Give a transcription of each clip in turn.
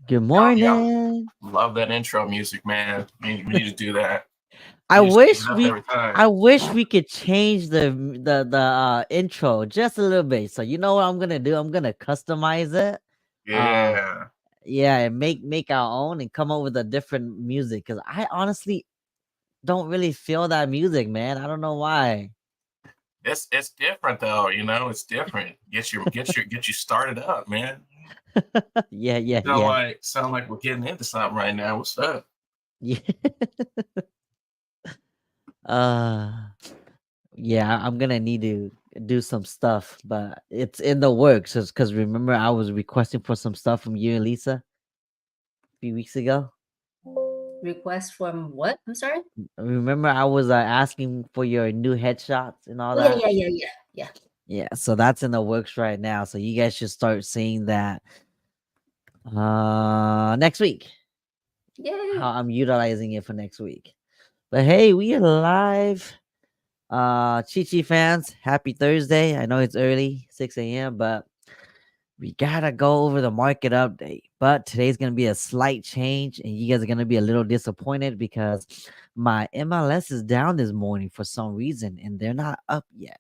Good Yeah, morning. love that intro music, man. We need to do that. I We just change it wish up we every time. I wish we could change the intro just a little bit. So you know what I'm gonna do? I'm gonna customize it. Uh Yeah, yeah, and make our own and come up with a different music. Cause I honestly don't really feel that music, man. I don't know why. it's different though. It's different. Get you started up, man. Yeah, yeah, Sound yeah. like sound like we're getting into something right now. What's up? Yeah. Uh yeah, I'm gonna need to do some stuff, but it's in the works. Cause remember I was requesting for some stuff from you and Lisa a few weeks ago. Request from what? I'm sorry. Remember I was asking for your new headshots and all Oh yeah, that. yeah, yeah, yeah, yeah. Yeah, so that's in the works right now. So you guys should start seeing that next week. How Yay! I'm utilizing it for next week. But hey, we are live. Chi fans, happy Thursday. I know it's early, 6 a.m., but we gotta go over the market update. But today's gonna be a slight change, and you guys are gonna be a little disappointed because my MLS is down this morning for some reason, and they're not up yet.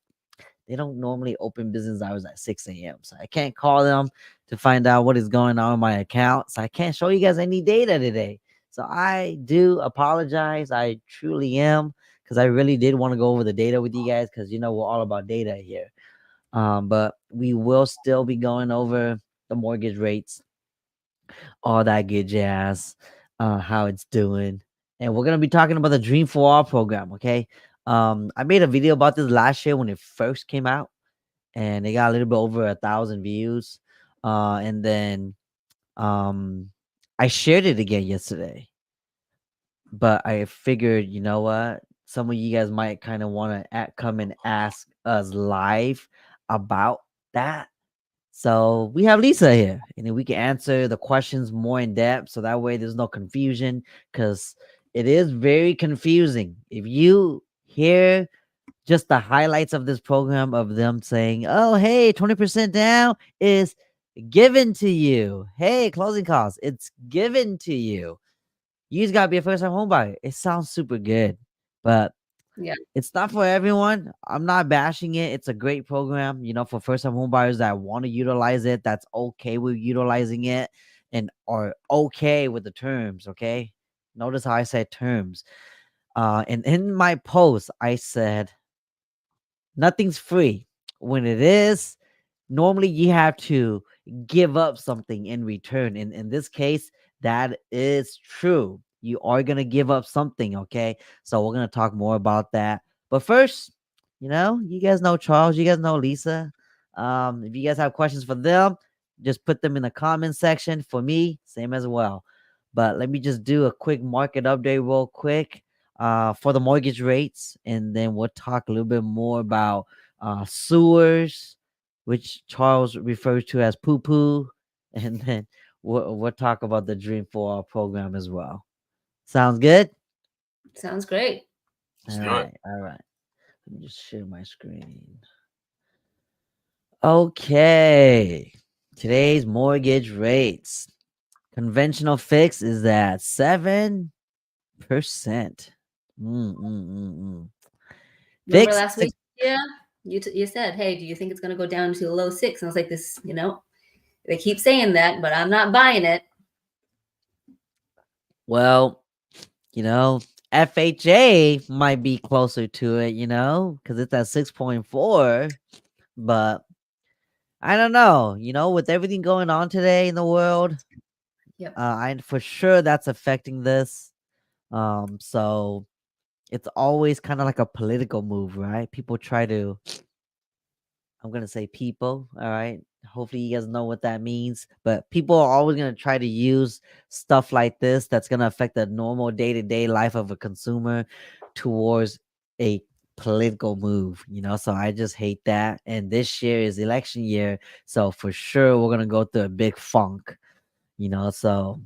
They don't normally open business hours at 6 a.m. So I can't call them to find out what is going on in my account. So I can't show you guys any data today. So I do apologize. I truly am because I really did want to go over the data with you guys because we're all about data here. But we will still be going over the mortgage rates, all that good jazz, how it's doing. And we're gonna be talking about the Dream for All program, okay? I made a video about this last year when it first came out, and it got a little bit over 1,000 views. And then I shared it again yesterday, but I figured, you know what? Some of you guys might kind of want to come and ask us live about that. So we have Lisa here, and then we can answer the questions more in depth. So that way there's no confusion because it is very confusing. If you hear just the highlights of this program of them saying, oh, hey, 20% down is given to you. Hey, closing costs, it's given to you. You just gotta be a first time home buyer. It sounds super good, but Yeah, it's not for everyone. I'm not bashing it. It's a great program, for first time home buyers that want to utilize it, that's okay with utilizing it and are okay with the terms. Okay. Notice how I said terms. And in my post, I said nothing's free. When it is, normally you have to give up something in return. In this case, that is true. You are gonna give up something, okay? So we're gonna talk more about that. But first, you guys know Charles, you guys know Lisa. If you guys have questions for them, just put them in the comment section. For me, same as well. But let me just do a quick market update real quick for the mortgage rates, and then we'll talk a little bit more about sewers, which Charles refers to as poo poo, and then we'll talk about the Dream for All program as well. Sounds good? sounds great. Let's All do it. right, all right. Let me just share my screen. Okay. Today's mortgage rates. Conventional fix is at 7%. Mm. Remember Fixed last week? Yeah, you said, hey, do you think it's gonna go down to a low six? And I was like, this, they keep saying that, but I'm not buying it. Well, FHA might be closer to it, because it's at 6.4. But I don't know, with everything going on today in the world, Yep. I for sure that's affecting this. So it's always kind of like a political move, right? People try to, I'm gonna say people, all right. Hopefully you guys know what that means. But people are always gonna try to use stuff like this that's gonna affect the normal day-to-day life of a consumer towards a political move, So I just hate that. And this year is election year, so for sure we're gonna go through a big funk, So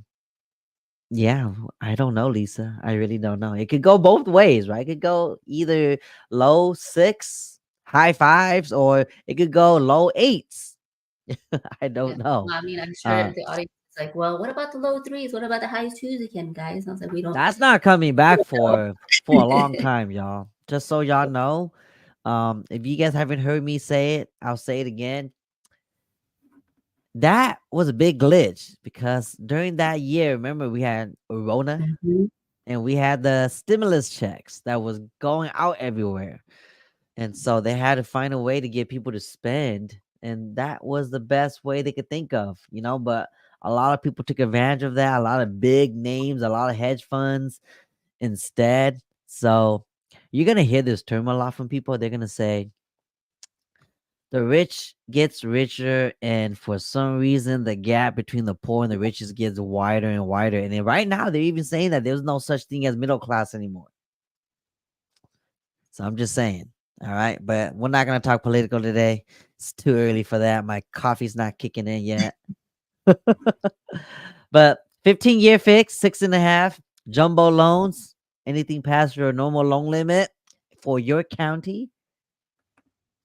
yeah, I don't know, Lisa. I really don't know. It could go both ways, right? It could go either low six, high fives, or it could go low eights. I Yeah. don't know. Well, I mean, I'm sure Uh, the audience It's like, well, what about the low threes? What about the high twos again, guys? And I was like, we don't. That's not coming back for a long time, y'all. Just so y'all know. If you guys haven't heard me say it, I'll say it again. That was a big glitch because during that year, remember we had Rona Mhm. and we had the stimulus checks that was going out everywhere. And so they had to find a way to get people to spend. And that was the best way they could think of, but a lot of people took advantage of that. A lot of big names, a lot of hedge funds instead. So you're going to hear this term a lot from people. They're going to say, the rich gets richer, and for some reason, the gap between the poor and the richest gets wider and wider. And then right now, they're even saying that there's no such thing as middle class anymore. So I'm just saying, all right. But we're not gonna talk political today. It's too early for that. My coffee's not kicking in yet. But 15-year fix, 6.5 jumbo loans, anything past your normal loan limit for your county.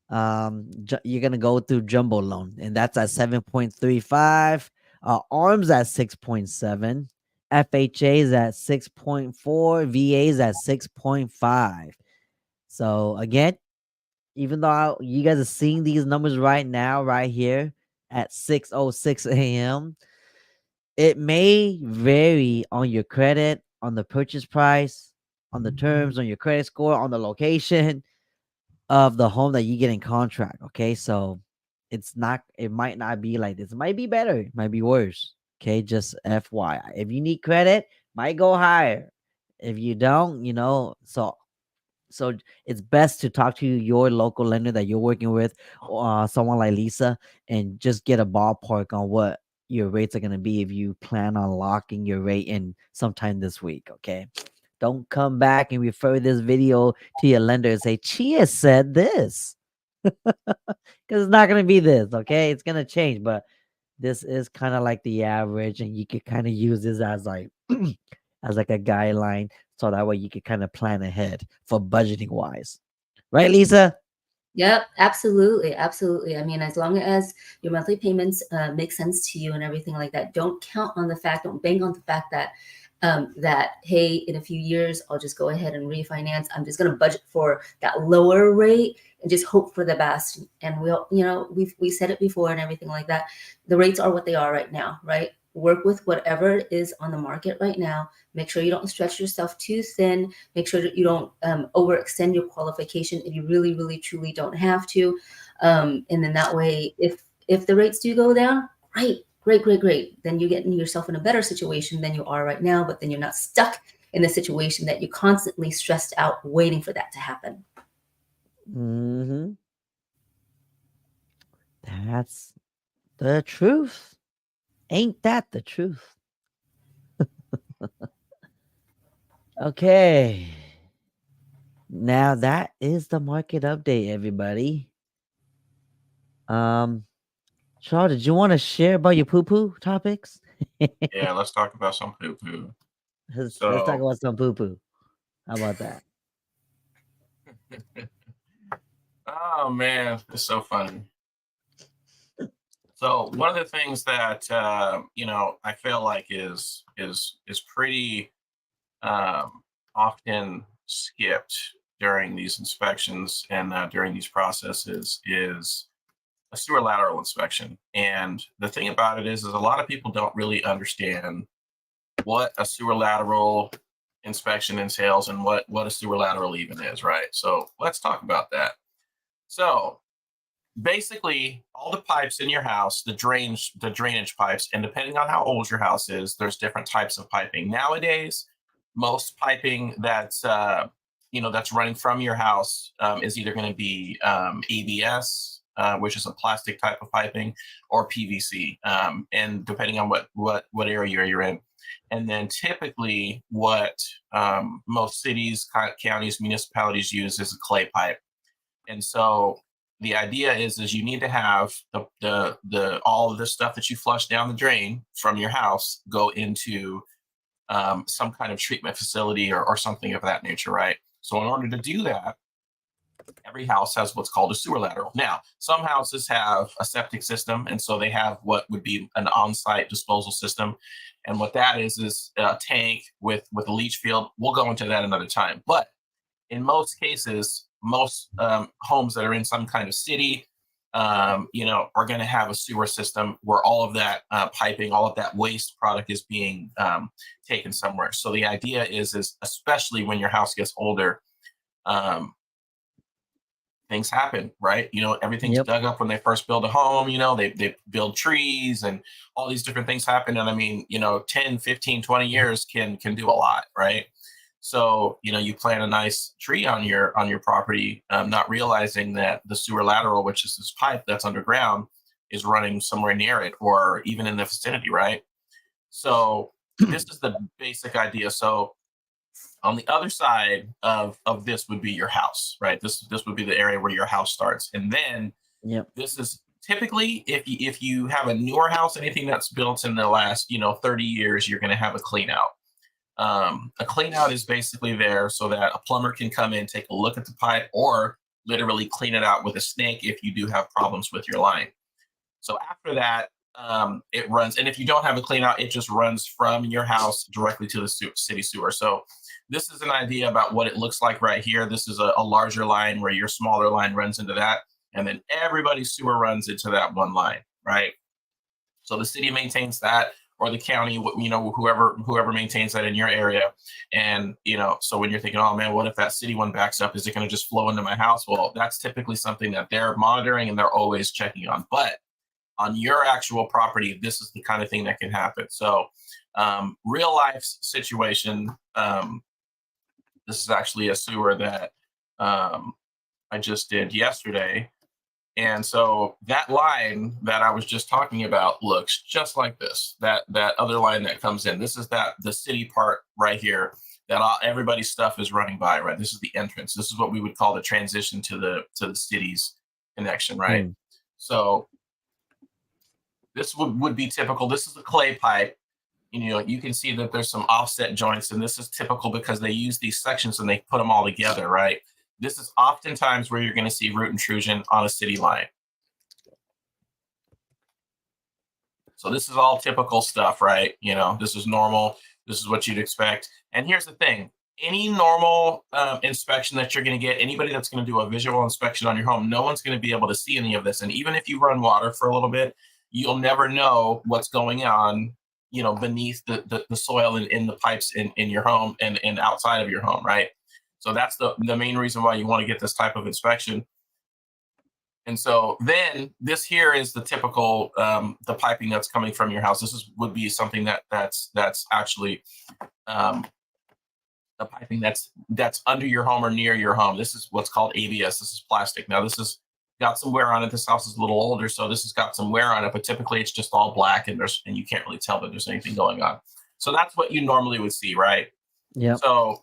You're gonna go through jumbo loan, and that's at 7.35. Arms at 6.7. FHA's at 6.4. VA's at 6.5. So again, even though you guys are seeing these numbers right now, right here at 6:06 a.m., it may vary on your credit, on the purchase price, on the terms, on your credit score, on the location of the home that you get in contract. Okay, so it might not be like this. It might be better, it might be worse. Okay, just FYI. If you need credit, might go higher. If you don't, so it's best to talk to your local lender that you're working with, someone like Lisa, and just get a ballpark on what your rates are going to be if you plan on locking your rate in sometime this week. Okay. Don't come back and refer this video to your lender and say, Chia said this. Because it's not going to be this. Okay. It's going to change. But this is kind of like the average, and you could kind of use this as like as like a guideline, so that way you could kind of plan ahead for budgeting wise, right, Lisa? Yep, absolutely, absolutely. I mean, as long as your monthly payments make sense to you and everything like that, don't count on the fact, don't bank on the fact that that hey, in a few years I'll just go ahead and refinance. I'm just going to budget for that lower rate and just hope for the best. And we'll, we said it before and everything like that. The rates are what they are right now, right? Work with whatever is on the market right now. Make sure you don't stretch yourself too thin. Make sure that you don't overextend your qualification if you really, really, truly don't have to. And then that way, if the rates do go down, great. Then you're getting yourself in a better situation than you are right now, but then you're not stuck in the situation that you constantly stressed out waiting for that to happen. Mm-hmm. That's the truth. Ain't that the truth? Okay. Now that is the market update, everybody. Charles, did you want to share about your poo-poo topics? Yeah, let's talk about some poo-poo. Let's So, talk about some poo-poo. How about that? oh man, it's so funny. So one of the things that I feel like is pretty often skipped during these inspections and during these processes is a sewer lateral inspection. And the thing about it is a lot of people don't really understand what a sewer lateral inspection entails and what a sewer lateral even is, right? So let's talk about that. So basically, all the pipes in your house, the drainage pipes, and depending on how old your house is, there's different types of piping. Nowadays, most piping that's that's running from your house is either going to be ABS, which is a plastic type of piping, or PVC, and depending on what area you're in. And then typically, what most cities, counties, municipalities use is a clay pipe. And so the idea is you need to have the all of the stuff that you flush down the drain from your house go into some kind of treatment facility or something of that nature, right? So in order to do that, every house has what's called a sewer lateral. Now, some houses have a septic system, and so they have what would be an on-site disposal system. And what that is a tank with a leach field. We'll go into that another time. But in most cases, most homes that are in some kind of city, are going to have a sewer system where all of that piping, all of that waste product is being taken somewhere. So the idea is especially when your house gets older, things happen, right? Everything's Yep. dug up when they first build a home. They build trees and all these different things happen. And I mean, 10, 15, 20 years can do a lot, right? So, you plant a nice tree on your property, not realizing that the sewer lateral, which is this pipe that's underground, is running somewhere near it or even in the vicinity, right? So this is the basic idea. So on the other side of this would be your house, right? This would be the area where your house starts. And then Yep. this is typically if you have a newer house, anything that's built in the last 30 years, you're going to have a clean out. A clean out is basically there so that a plumber can come in, take a look at the pipe, or literally clean it out with a snake if you do have problems with your line. So after that, it runs. And if you don't have a clean out, it just runs from your house directly to the city sewer. So this is an idea about what it looks like right here. This is a larger line where your smaller line runs into that. And then everybody's sewer runs into that one line, right? So the city maintains that, or the county, whoever maintains that in your area. And, so when you're thinking, oh man, what if that city one backs up? Is it going to just flow into my house? Well, that's typically something that they're monitoring and they're always checking on. But on your actual property, this is the kind of thing that can happen. So real life situation, this is actually a sewer that I just did yesterday. And so that line that I was just talking about looks just like this. That other line that comes in. This is the city part right here that everybody's stuff is running by. Right. This is the entrance. This is what we would call the transition to the city's connection. Right. So this would be typical. This is a clay pipe. You can see that there's some offset joints, and this is typical because they use these sections and they put them all together. Right. This is oftentimes where you're going to see root intrusion on a city line. So this is all typical stuff, right? This is normal. This is what you'd expect. And here's the thing. Any normal inspection that you're going to get, anybody that's going to do a visual inspection on your home, no one's going to be able to see any of this. And even if you run water for a little bit, you'll never know what's going on, beneath the soil in the pipes in your home and outside of your home, right? So that's the main reason why you want to get this type of inspection. And so then this here is the typical the piping that's coming from your house. This would be something that's actually the piping that's under your home or near your home. This is what's called ABS. This is plastic. Now this has got some wear on it. This house is a little older, so this has got some wear on it. But typically it's just all black and you can't really tell that there's anything going on. So that's what you normally would see, right? Yeah. So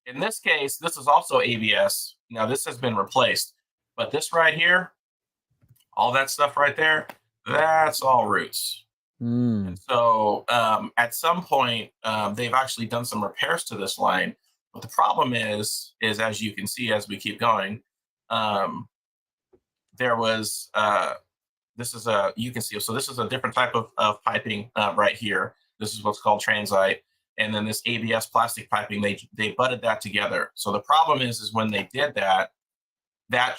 in this case, this is also ABS. Now this has been replaced, but this right here, all that stuff right there, that's all roots. And so at some point, they've actually done some repairs to this line. But the problem is as you can see, as we keep going, there was, you can see, so this is a different type of piping right here. This is what's called transite. And then this ABS plastic piping, they butted that together. So the problem is when they did that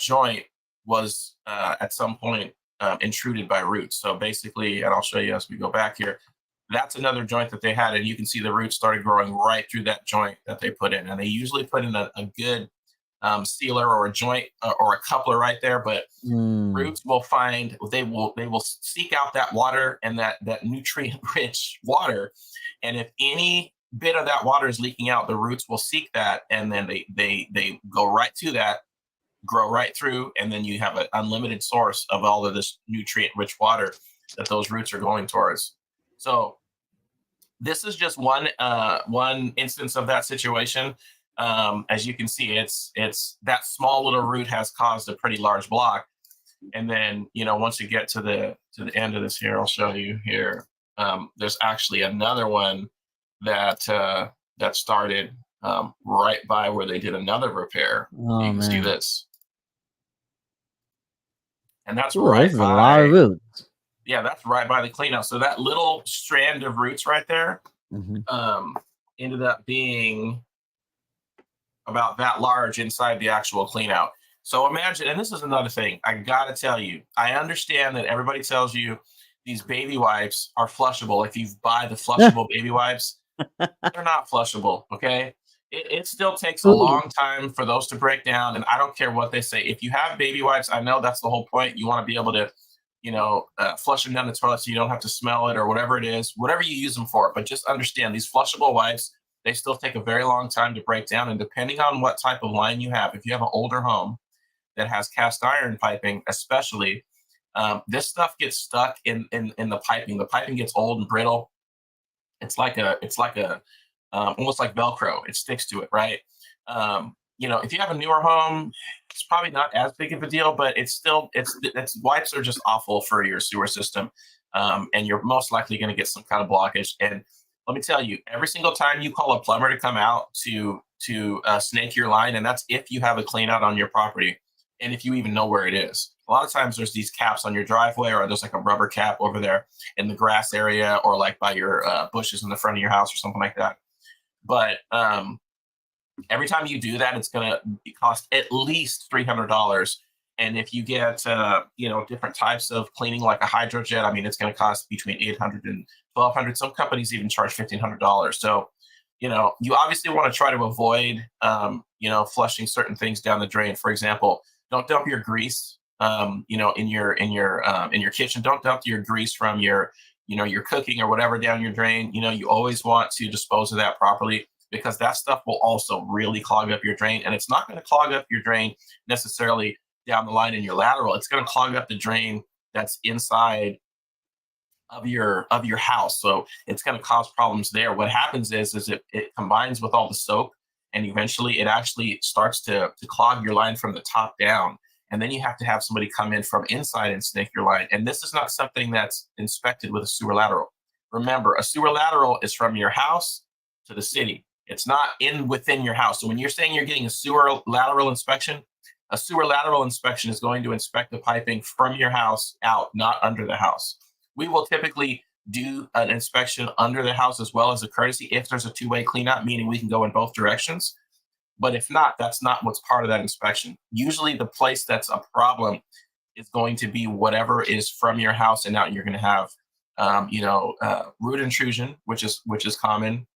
joint was at some point intruded by roots. So basically, and I'll show you as we go back here, that's another joint that they had, and you can see the roots started growing right through that joint that they put in. And they usually put in a good sealer or a joint or a coupler right there, but roots will find, they will seek out that water and that nutrient rich water. And if any bit of that water is leaking out, the roots will seek that, and then they go right to that, grow right through, and then you have an unlimited source of all of this nutrient rich water that those roots are going towards. So this is just one instance of that situation. As you can see, it's that small little root has caused a pretty large block. And then, once you get to the end of this here, I'll show you here. There's actually another one that started right by where they did another repair. Oh, You can see man. this. And that's Ooh, right this is a lot of by, roots. yeah, that's right by the cleanout. So that little strand of roots right there Mhm. ended up being about that large inside the actual cleanout. So imagine, and this is another thing I gotta tell you, I understand that everybody tells you these baby wipes are flushable. If you buy the flushable baby wipes, they're not flushable. Okay. It still takes a Ooh. long time for those to break down. And I don't care what they say. If you have baby wipes, I know that's the whole point. You want to be able to, flush them down the toilet so you don't have to smell it or whatever it is, whatever you use them for. But just understand these flushable wipes, they still take a very long time to break down. And depending on what type of line you have, if you have an older home that has cast iron piping, especially, this stuff gets stuck in the piping. The piping gets old and brittle. It's like a almost like Velcro. It sticks to it, right? If you have a newer home, it's probably not as big of a deal, but it's wipes are just awful for your sewer system, and you're most likely going to get some kind of blockage. And let me tell you, every single time you call a plumber to come out to snake your line, and that's if you have a clean out on your property, and if you even know where it is. A lot of times there's these caps on your driveway, or there's like a rubber cap over there in the grass area, or like by your bushes in the front of your house or something like that. But every time you do that, it's going to cost at least $300. And if you get different types of cleaning, like a hydrojet, I mean, it's going to cost between $800 and $1,200. Some companies even charge $1,500. So you obviously want to try to avoid flushing certain things down the drain. For example, don't dump your grease in your kitchen. Don't dump your grease from your cooking or whatever down your drain. You always want to dispose of that properly, because that stuff will also really clog up your drain. And it's not going to clog up your drain necessarily down the line in your lateral. It's going to clog up the drain that's inside of your house. So it's going to cause problems there. What happens is it combines with all the soap, and eventually it actually starts to clog your line from the top down. And then you have to have somebody come in from inside and snake your line. And this is not something that's inspected with a sewer lateral. Remember, a sewer lateral is from your house to the city. It's not within your house. So when you're saying you're getting a sewer lateral inspection, a sewer lateral inspection is going to inspect the piping from your house out, not under the house. We will typically do an inspection under the house as well as a courtesy if there's a two-way cleanout, meaning we can go in both directions. But if not, that's not what's part of that inspection. Usually the place that's a problem is going to be whatever is from your house and out. You're going to have root intrusion, which is common.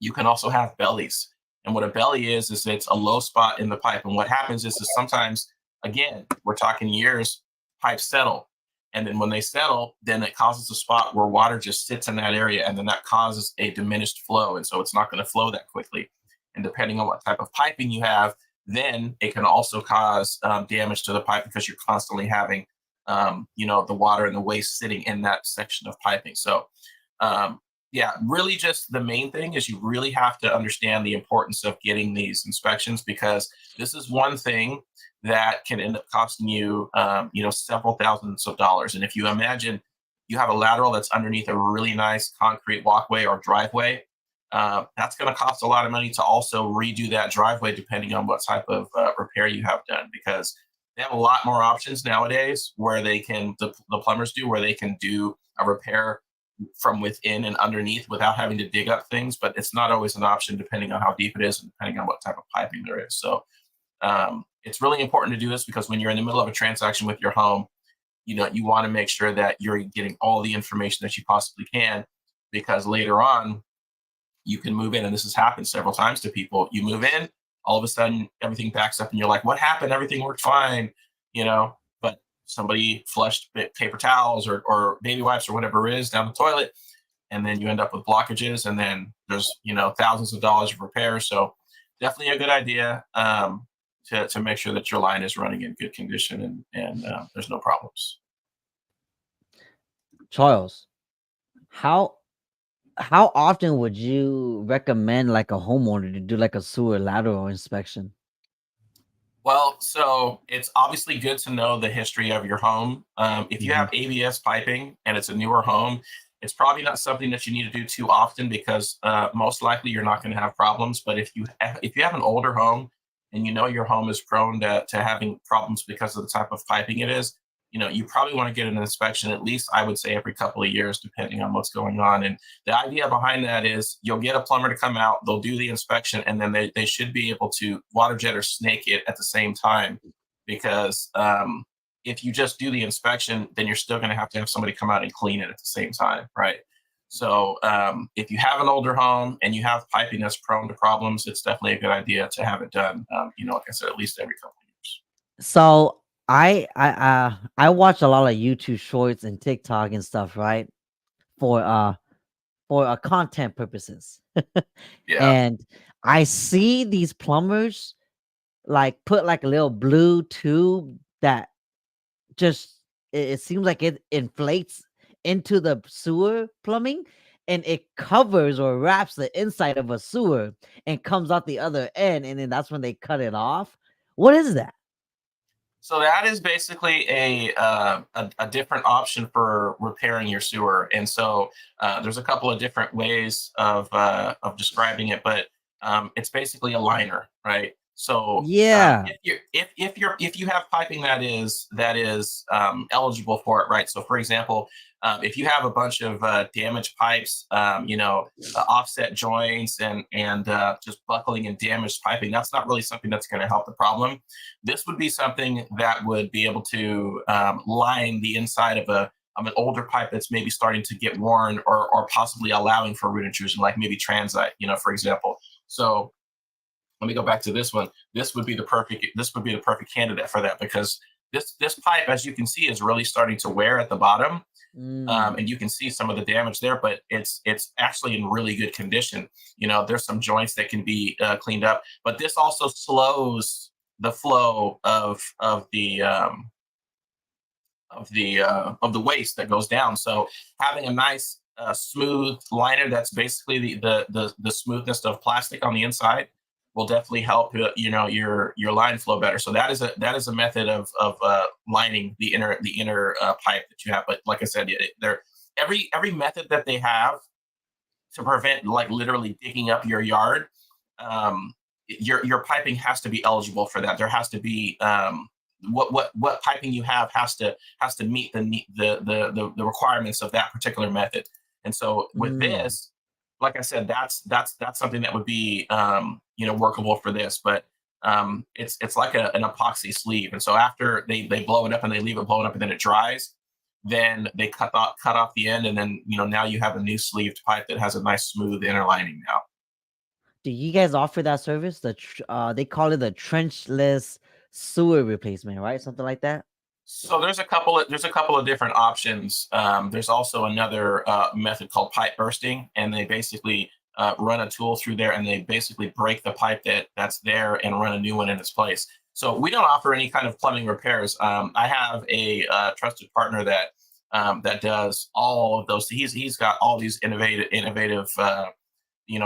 You can also have bellies. And what a belly is it's a low spot in the pipe. And what happens is sometimes, again, we're talking years, pipes settle. And then when they settle, then it causes a spot where water just sits in that area. And then that causes a diminished flow. And so it's not going to flow that quickly. And depending on what type of piping you have, then it can also cause damage to the pipe, because you're constantly having, the water and the waste sitting in that section of piping. So, yeah, really just the main thing is you really have to understand the importance of getting these inspections, because this is one thing that can end up costing you, several thousands of dollars. And if you imagine you have a lateral that's underneath a really nice concrete walkway or driveway, that's going to cost a lot of money to also redo that driveway, depending on what type of repair you have done, because they have a lot more options nowadays where the plumbers do, where they can do a repair from within and underneath without having to dig up things. But it's not always an option depending on how deep it is and depending on what type of piping there is. So it's really important to do this, because when you're in the middle of a transaction with your home, you want to make sure that you're getting all the information that you possibly can, because later on you can move in. And this has happened several times to people. You move in, all of a sudden everything backs up and you're like, what happened? Everything worked fine, but somebody flushed paper towels or baby wipes or whatever it is down the toilet. And then you end up with blockages, and then there's, thousands of dollars of repairs. So definitely a good idea to make sure that your line is running in good condition and there's no problems. Charles, how often would you recommend like a homeowner to do like a sewer lateral inspection? Well, so it's obviously good to know the history of your home. If you Mhm. have ABS piping and it's a newer home, It's probably not something that you need to do too often because most likely you're not going to have problems. But if you have an older home and you know your home is prone to having problems because of the type of piping it is, you probably want to get an inspection at least, I would say, every couple of years, depending on what's going on. And the idea behind that is you'll get a plumber to come out, they'll do the inspection, and then they should be able to water jet or snake it at the same time. Because if you just do the inspection, then you're still going to have somebody come out and clean it at the same time, right? So if you have an older home and you have piping that's prone to problems, it's definitely a good idea to have it done. Like I said, at least every couple of years. So I watch a lot of YouTube shorts and TikTok and stuff, right? For content purposes. Yeah. And I see these plumbers like put like a little blue tube that just it seems like it inflates into the sewer plumbing, and it covers or wraps the inside of a sewer and comes out the other end, and then that's when they cut it off. What is that? So that is basically a different option for repairing your sewer, and so there's a couple of different ways of describing it, but it's basically a liner, right? So Yeah. if you have piping that is eligible for it, right? So for example, if you have a bunch of damaged pipes, offset joints and just buckling and damaged piping, that's not really something that's going to help the problem. This would be something that would be able to line the inside of an older pipe that's maybe starting to get worn or possibly allowing for root intrusion, like maybe transite, for example. So let me go back to this one. This would be the perfect candidate for that, because this pipe, as you can see, is really starting to wear at the bottom. And you can see some of the damage there, but it's actually in really good condition. There's some joints that can be cleaned up, but this also slows the flow of the waste that goes down. So having a nice smooth liner that's basically the smoothness of plastic on the inside will definitely help your line flow better. So that is a method of lining the inner pipe that you have. But like I said, every method that they have to prevent like literally digging up your yard, your piping has to be eligible for that. There has to be what piping you have has to meet the requirements of that particular method. And so with this, like I said, that's something that would be workable for this. But it's like an epoxy sleeve, and so after they blow it up and they leave it blown up and then it dries, then they cut off the end, and then now you have a new sleeved pipe that has a nice smooth inner lining now. Do you guys offer that service? They call it the trenchless sewer replacement, right? Something like that. So there's a couple of different options. There's also another method called pipe bursting, and they basically run a tool through there and they basically break the pipe that's there and run a new one in its place. So we don't offer any kind of plumbing repairs. I have a trusted partner that does all of those. He's got all these innovative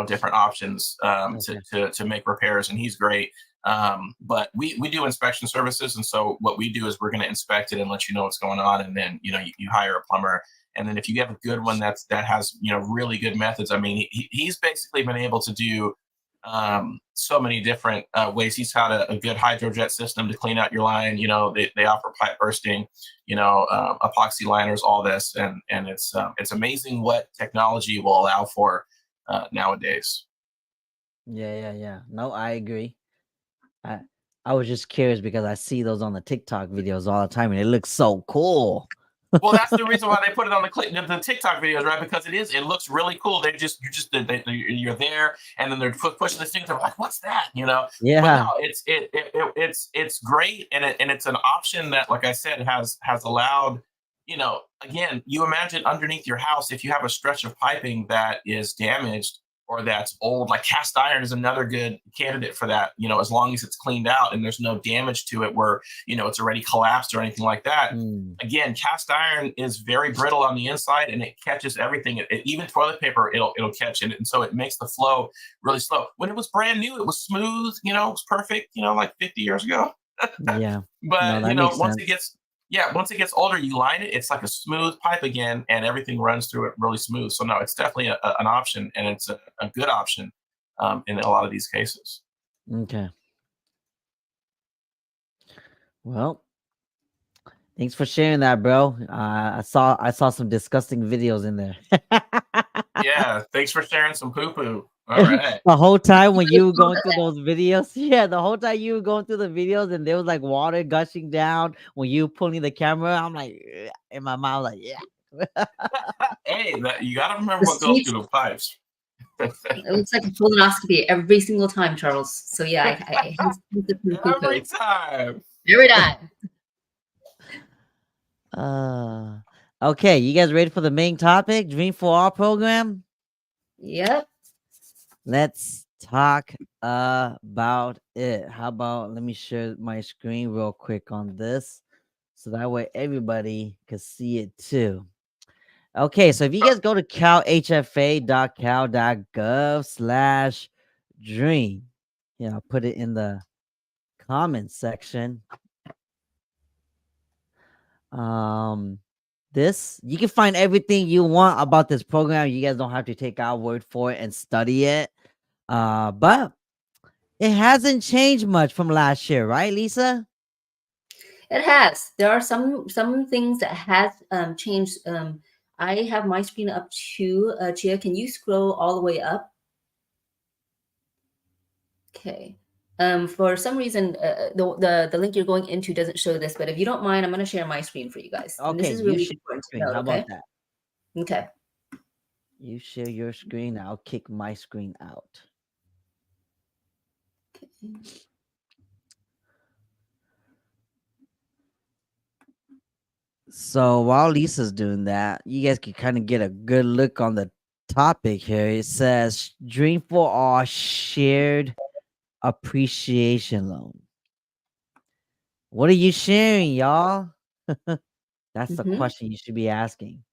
different options to make repairs, and he's great. But we do inspection services, and so what we do is we're going to inspect it and let you know what's going on, and then you hire a plumber, and then if you have a good one that has really good methods. I mean, he's basically been able to do so many different ways. He's had a good hydrojet system to clean out your line. They offer pipe bursting, epoxy liners, all this, and it's amazing what technology will allow for nowadays. Yeah. No, I agree. I was just curious because I see those on the TikTok videos all the time, and it looks so cool. Well, that's the reason why they put it on the TikTok videos, right? Because it looks really cool. You're there, and then they're pushing this thing. They're like, "What's that?" Yeah. But no, it's great, and it's an option that, like I said, has allowed. Again, you imagine underneath your house, if you have a stretch of piping that is damaged or that's old, like cast iron is another good candidate for that, as long as it's cleaned out and there's no damage to it where, it's already collapsed or anything like that. Again, cast iron is very brittle on the inside and it catches everything. Even toilet paper, it'll catch it. And so it makes the flow really slow. When it was brand new, it was smooth, it was perfect, like 50 years ago. Yeah. But, No, that makes once sense. Yeah, once it gets older, you line it. It's like a smooth pipe again, and everything runs through it really smooth. So no, it's definitely an option, and it's a good option in a lot of these cases. Okay. Well, thanks for sharing that, bro. I saw some disgusting videos in there. Yeah, thanks for sharing some poo poo. All right. The whole time when you were going through those videos, yeah, the whole time you were going through the videos and there was like water gushing down when you were pulling the camera, I'm like, "Ugh," in my mouth, like, yeah. Hey, you got to remember The what goes streets, through the pipes. it looks like a colonoscopy every single time, Charles. So yeah, I hence the Every poo-poo. time. Every time. Uh, okay, you guys ready for the main topic, Dream for All program? Yep. Let's talk about it. How about let me share my screen real quick on this so that way everybody can see it too. Okay, so if you guys go to calhfa.cal.gov/dream, yeah, I'll put it in the comments section. This you can find everything you want about this program. You guys don't have to take our word for it and study it. But it hasn't changed much from last year, right, Lisa? It has. There are some things that has changed. I have my screen up too. Chia, can you scroll all the way up? Okay. For some reason, the link you're going into doesn't show this, but if you don't mind, I'm going to share my screen for you guys. And this Okay, is you really share your important to screen. note, How about okay? that? Okay. You share your screen. I'll kick my screen out. So while Lisa's doing that, you guys can kind of get a good look on the topic here. It says Dream for All Shared Appreciation Loan. What are you sharing, y'all? That's the Mm-hmm. question you should be asking.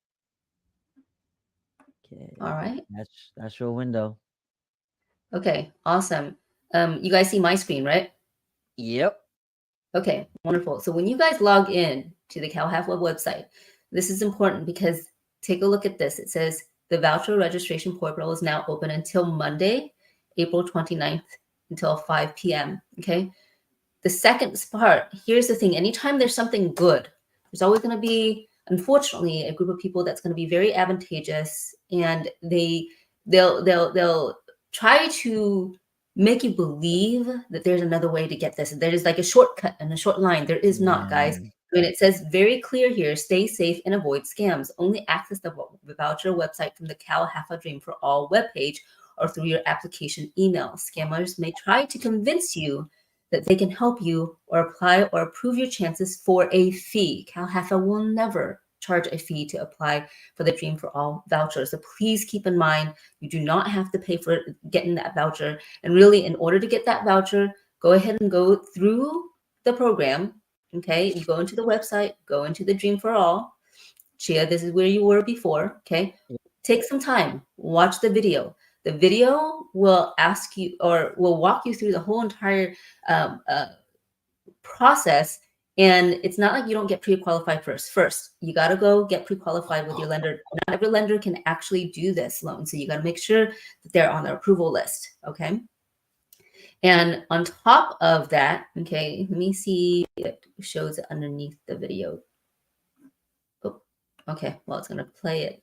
Okay. All right. That's your window. Okay. Awesome. You guys see my screen, right? Yep. Okay, wonderful. So when you guys log in to the CalHFWeb website, this is important because take a look at this. It says the voucher registration portal is now open until Monday, April 29th until 5 p.m. Okay. The second part, here's the thing. Anytime there's something good, there's always going to be, unfortunately, a group of people that's going to be very advantageous, and they'll try to make you believe that there's another way to get this. There is like a shortcut and a short line. There is not, guys. Yeah. I mean, it says very clear here, stay safe and avoid scams. Only access the voucher website from the Cal Half a Dream for All webpage or through your application email. Scammers may try to convince you that they can help you or apply or approve your chances for a fee. Cal Halfa will never charge a fee to apply for the Dream for All voucher. So please keep in mind, you do not have to pay for getting that voucher. And really, in order to get that voucher, go ahead and go through the program. Okay, you go into the website, go into the Dream for All. Chia, this is where you were before. Okay, take some time, watch the video. The video will ask you or will walk you through the whole entire process. And it's not like you don't get pre-qualified first. First, you got to go get pre-qualified with your lender. Not every lender can actually do this loan. So you got to make sure that they're on the approval list. Okay. And on top of that, okay, let me see. It shows it underneath the video. Oh, okay. Well, it's going to play it.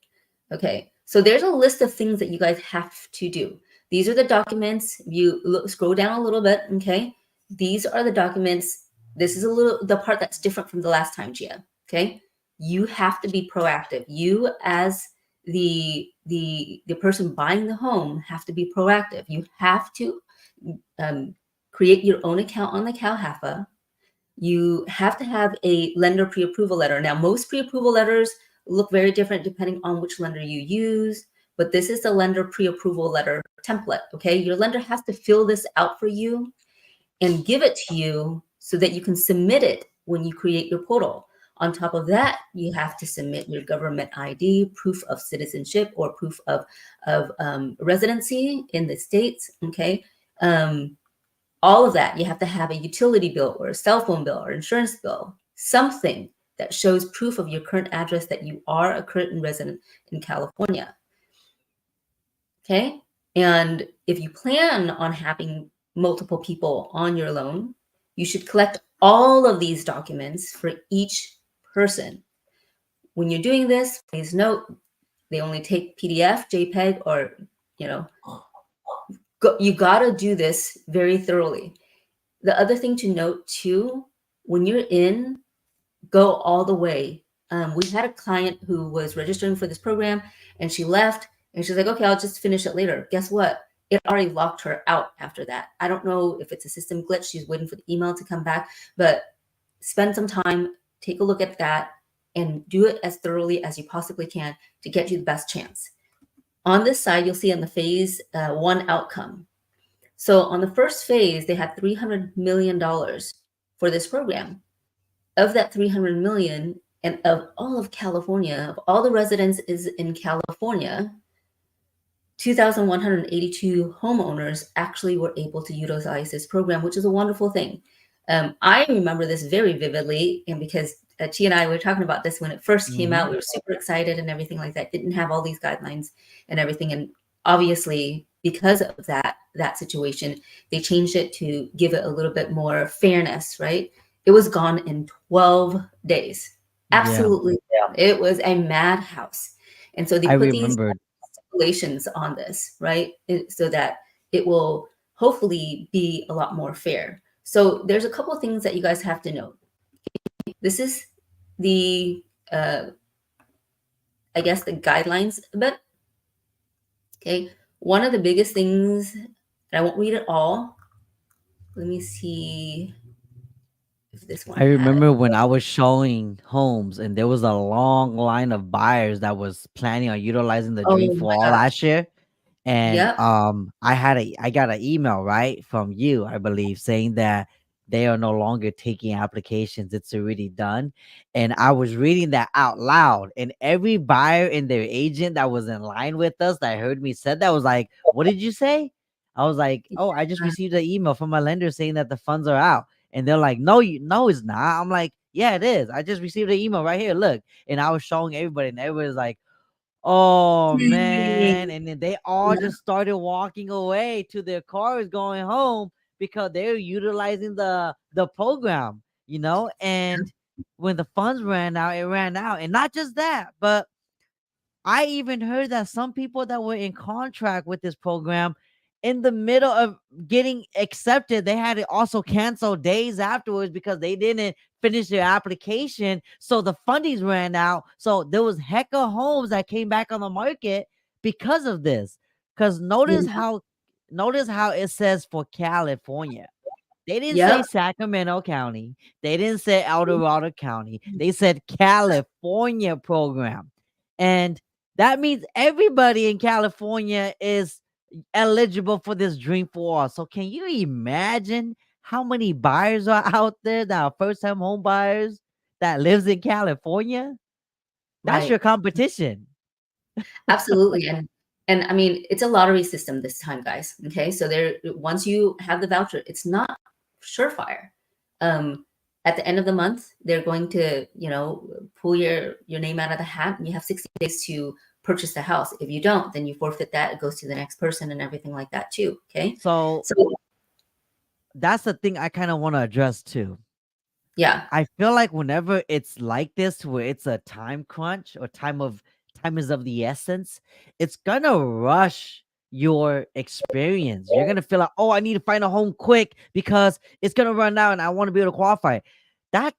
Okay. So there's a list of things that you guys have to do. These are the documents. If you scroll down a little bit, okay, these are the documents. This is the part that's different from the last time, Gia. Okay, you have to be proactive. You as the person buying the home have to be proactive. You have to create your own account on the CalHFA. You have to have a lender pre-approval letter. Now, most pre-approval letters look very different depending on which lender you use, but this is the lender pre-approval letter template, okay? Your lender has to fill this out for you and give it to you so that you can submit it when you create your portal. On top of that, you have to submit your government ID, proof of citizenship, or proof of residency in the States, okay? All of that, you have to have a utility bill or a cell phone bill or insurance bill, something that shows proof of your current address that you are a current resident in California. Okay. And if you plan on having multiple people on your loan, you should collect all of these documents for each person. When you're doing this, please note they only take PDF, JPEG, or, you know, you got to do this very thoroughly. The other thing to note too, when you're in, go all the way. We had a client who was registering for this program and she left and she's like, okay, I'll just finish it later. Guess what? It already locked her out after that. I don't know if it's a system glitch. She's waiting for the email to come back, but spend some time, take a look at that, and do it as thoroughly as you possibly can to get you the best chance. On this side, you'll see on the phase 1 outcome. So on the first phase, they had $300 million for this program. Of that 300 million, and of all of California, of all the residents is in California, 2,182 homeowners actually were able to utilize this program, which is a wonderful thing. I remember this very vividly, and because Chi and I were talking about this when it first came out, we were super excited and everything like that. Didn't have all these guidelines and everything, and obviously because of that situation, they changed it to give it a little bit more fairness, right? It was gone in 12 days. Absolutely. Yeah. It was a madhouse. And so they put these stipulations on this, right? So that it will hopefully be a lot more fair. So there's a couple of things that you guys have to know. This is the, I guess, the guidelines a bit. Okay. One of the biggest things, and I won't read it all. Let me see. This one I remember when I was showing homes and there was a long line of buyers that was planning on utilizing the Dream for All last year. And I got an email, right, from you, I believe, saying that they are no longer taking applications. It's already done. And I was reading that out loud. And every buyer and their agent that was in line with us that heard me said that was like, what did you say? I was like, oh, I just received an email from my lender saying that the funds are out. And they're like, no, it's not. I'm like, yeah, it is. I just received an email right here. Look. And I was showing everybody, and everybody's like, oh man. And then they all just started walking away to their cars going home because they're utilizing the program, and when the funds ran out, it ran out. And not just that, but I even heard that some people that were in contract with this program, in the middle of getting accepted, they had to also cancel days afterwards because they didn't finish their application. So the fundings ran out. So there was heck of homes that came back on the market because of this. Because notice how it says for California. They didn't say Sacramento County. They didn't say El Dorado County. They said California program. And that means everybody in California is eligible for this Dream for All. So can you imagine how many buyers are out there that are first-time home buyers that lives in California? That's your competition. Absolutely. And I mean, it's a lottery system this time, guys. Okay. So once you have the voucher, it's not surefire. At the end of the month, they're going to, pull your name out of the hat, and you have 60 days to purchase the house. If you don't, then you forfeit that. It goes to the next person and everything like that too. Okay. So that's the thing I kind of want to address too. Yeah. I feel like whenever it's like this, where it's a time crunch or time is of the essence, it's gonna rush your experience. You're gonna feel like, oh, I need to find a home quick because it's gonna run out and I want to be able to qualify. That's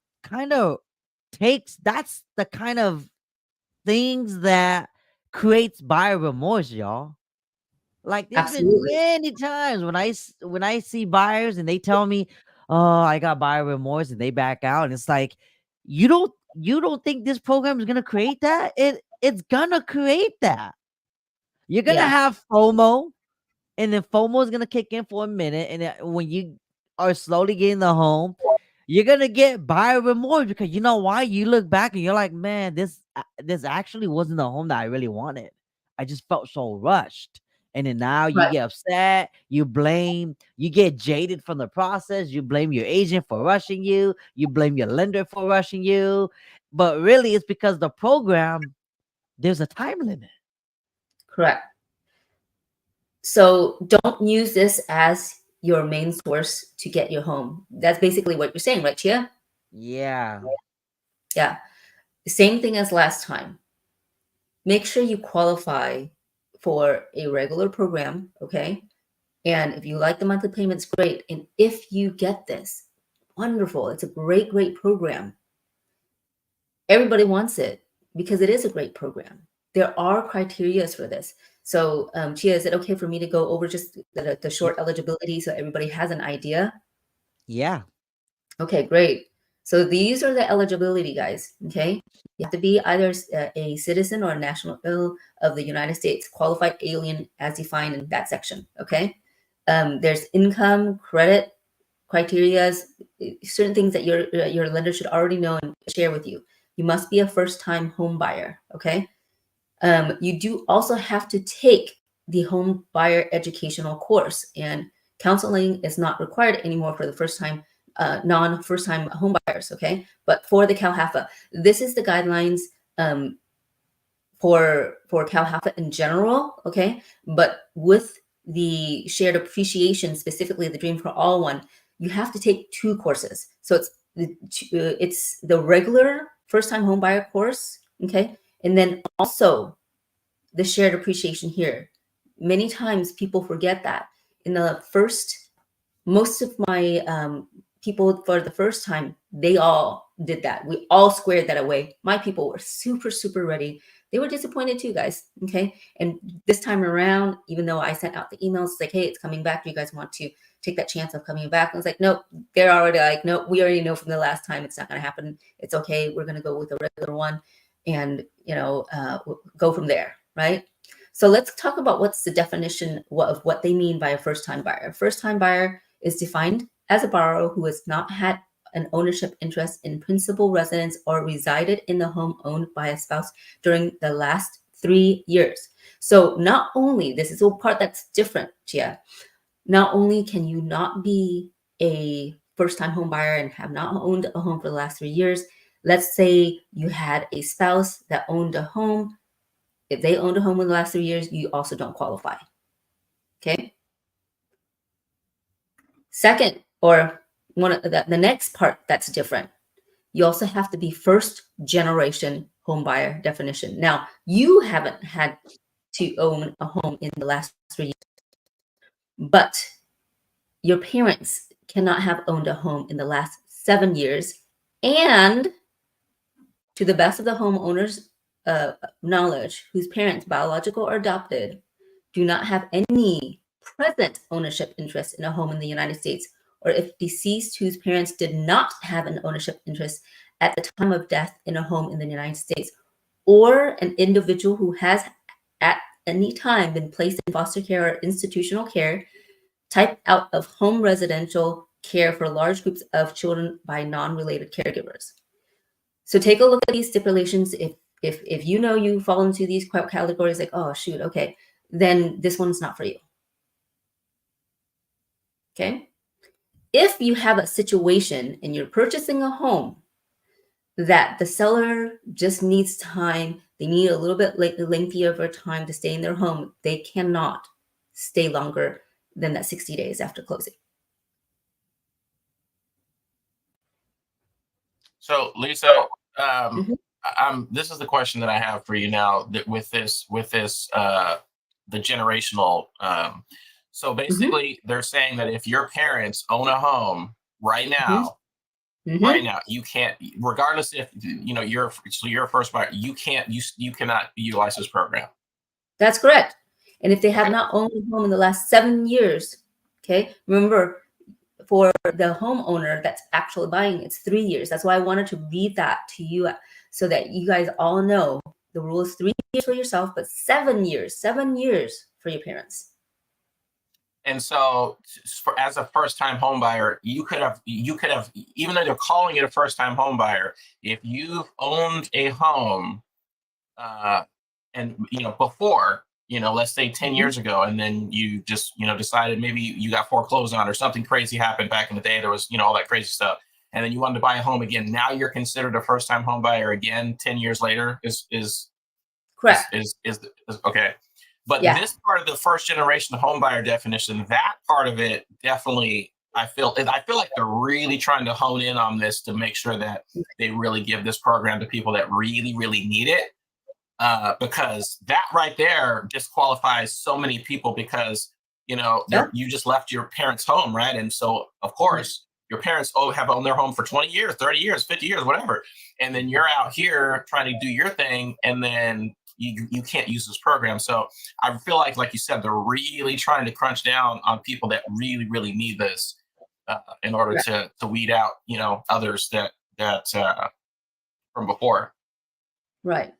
the kind of things that creates buyer remorse, y'all. Like there's been many times when I see buyers and they tell me, oh, I got buyer remorse, and they back out, and it's like, you don't think this program is gonna create that? It's gonna create that. You're gonna have FOMO, and then FOMO is gonna kick in for a minute, and then when you are slowly getting the home, you're gonna get buyer remorse because you know why? You look back and you're like, man, this actually wasn't the home that I really wanted. I just felt so rushed. And then now you get upset, you get jaded from the process, you blame your agent for rushing you blame your lender for rushing you, but really it's because the program, there's a time limit. Correct. So don't use this as your main source to get your home. That's basically what you're saying, right, Chia? Yeah. Yeah. Same thing as last time. Make sure you qualify for a regular program, okay? And if you like the monthly payments, great. And if you get this, wonderful. It's a great, great program. Everybody wants it because it is a great program. There are criterias for this. So, Chia, is it okay for me to go over just the short eligibility so everybody has an idea? Yeah. Okay, great. So these are the eligibility, guys. Okay, you have to be either a citizen or a national of the United States, qualified alien as defined in that section. Okay, there's income, credit criteria, certain things that your lender should already know and share with you. You must be a first-time home buyer. Okay, you do also have to take the home buyer educational course, and counseling is not required anymore for the first-time non-first-time home buyers. Okay, but for the CalHFA, this is the guidelines for CalHFA in general. Okay, but with the shared appreciation, specifically the Dream for All one, you have to take 2 courses. So it's the regular first-time home buyer course. Okay, and then also the shared appreciation here. Many times people forget that in the first, most of my people for the first time, they all did that. We all squared that away. My people were super, super ready. They were disappointed too, guys. Okay. And this time around, even though I sent out the emails like, hey, it's coming back. Do you guys want to take that chance of coming back? I was like, nope, they're already like, nope, we already know from the last time it's not going to happen. It's okay. We're going to go with a regular one and, go from there. Right. So let's talk about what's the definition of what they mean by a first-time buyer. First-time buyer is defined as a borrower who has not had an ownership interest in principal residence or resided in the home owned by a spouse during the last 3 years. So not only, this is a part that's different, Chia, not only can you not be a first-time home buyer and have not owned a home for the last 3 years, let's say you had a spouse that owned a home. If they owned a home in the last 3 years, you also don't qualify. Okay. Second, or one of the next part that's different, you also have to be first generation home buyer definition. Now, you haven't had to own a home in the last 3 years, but your parents cannot have owned a home in the last 7 years, and to the best of the homeowner's knowledge, whose parents, biological or adopted, do not have any present ownership interest in a home in the United States, or if deceased whose parents did not have an ownership interest at the time of death in a home in the United States, or an individual who has at any time been placed in foster care or institutional care, type out of home residential care for large groups of children by non-related caregivers. So take a look at these stipulations. If you know you fall into these categories, like, oh shoot, okay, then this one's not for you. Okay. If you have a situation and you're purchasing a home that the seller just needs time, they need a little bit lengthier of a time to stay in their home, they cannot stay longer than that 60 days after closing. So, Lisa, Mhm. this is the question that I have for you now. That with this, the generational. So basically, they're saying that if your parents own a home right now, you can't, regardless if you're a first buyer, you cannot utilize this program. That's correct. And if they have not owned a home in the last 7 years, okay, remember, for the homeowner that's actually buying, it's 3 years. That's why I wanted to read that to you so that you guys all know the rule is 3 years for yourself, but 7 years for your parents. And so, as a first-time home buyer, you could have, even though they're calling it a first-time home buyer, if you've owned a home, and before, let's say 10 years ago, and then you just decided maybe you got foreclosed on or something crazy happened back in the day. There was all that crazy stuff. and then you wanted to buy a home again, now you're considered a first-time home buyer again 10 years later Correct. is okay. But Yeah. this part of the first generation home buyer definition, that part of it definitely, I feel like they're really trying to hone in on this to make sure that they really give this program to people that really, really need it. Because that right there disqualifies so many people, because you just left your parents' home, right? And so of course your parents have owned their home for 20 years, 30 years, 50 years, whatever. And then you're out here trying to do your thing, and then you can't use this program. So I feel like you said, they're really trying to crunch down on people that really, really need this, in order to weed out, others that from before. Right.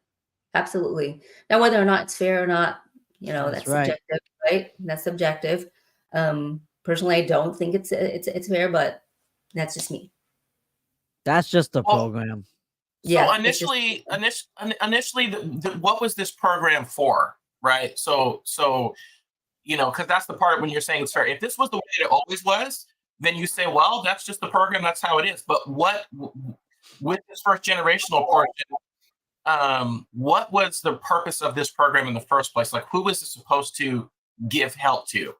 Absolutely. Now, whether or not it's fair or not, that's right. subjective, right? That's subjective. Personally, I don't think it's fair, but that's just me. That's just the program. So initially, what was this program for, right? So because that's the part when you're saying it's fair. If this was the way it always was, then you say, well, that's just the program. That's how it is. But what with this first generational portion, what was the purpose of this program in the first place? Like, who was it supposed to give help to?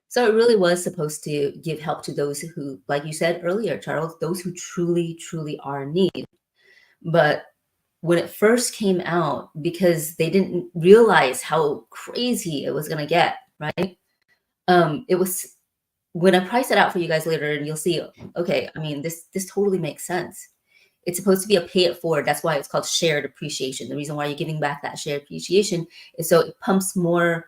So it really was supposed to give help to those who, like you said earlier, Charles, those who truly, truly are in need. But when it first came out, because they didn't realize how crazy it was going to get, right? It was, when I price it out for you guys later, and you'll see, okay, I mean, this totally makes sense. It's supposed to be a pay it forward. That's why it's called shared appreciation. The reason why you're giving back that shared appreciation is so it pumps more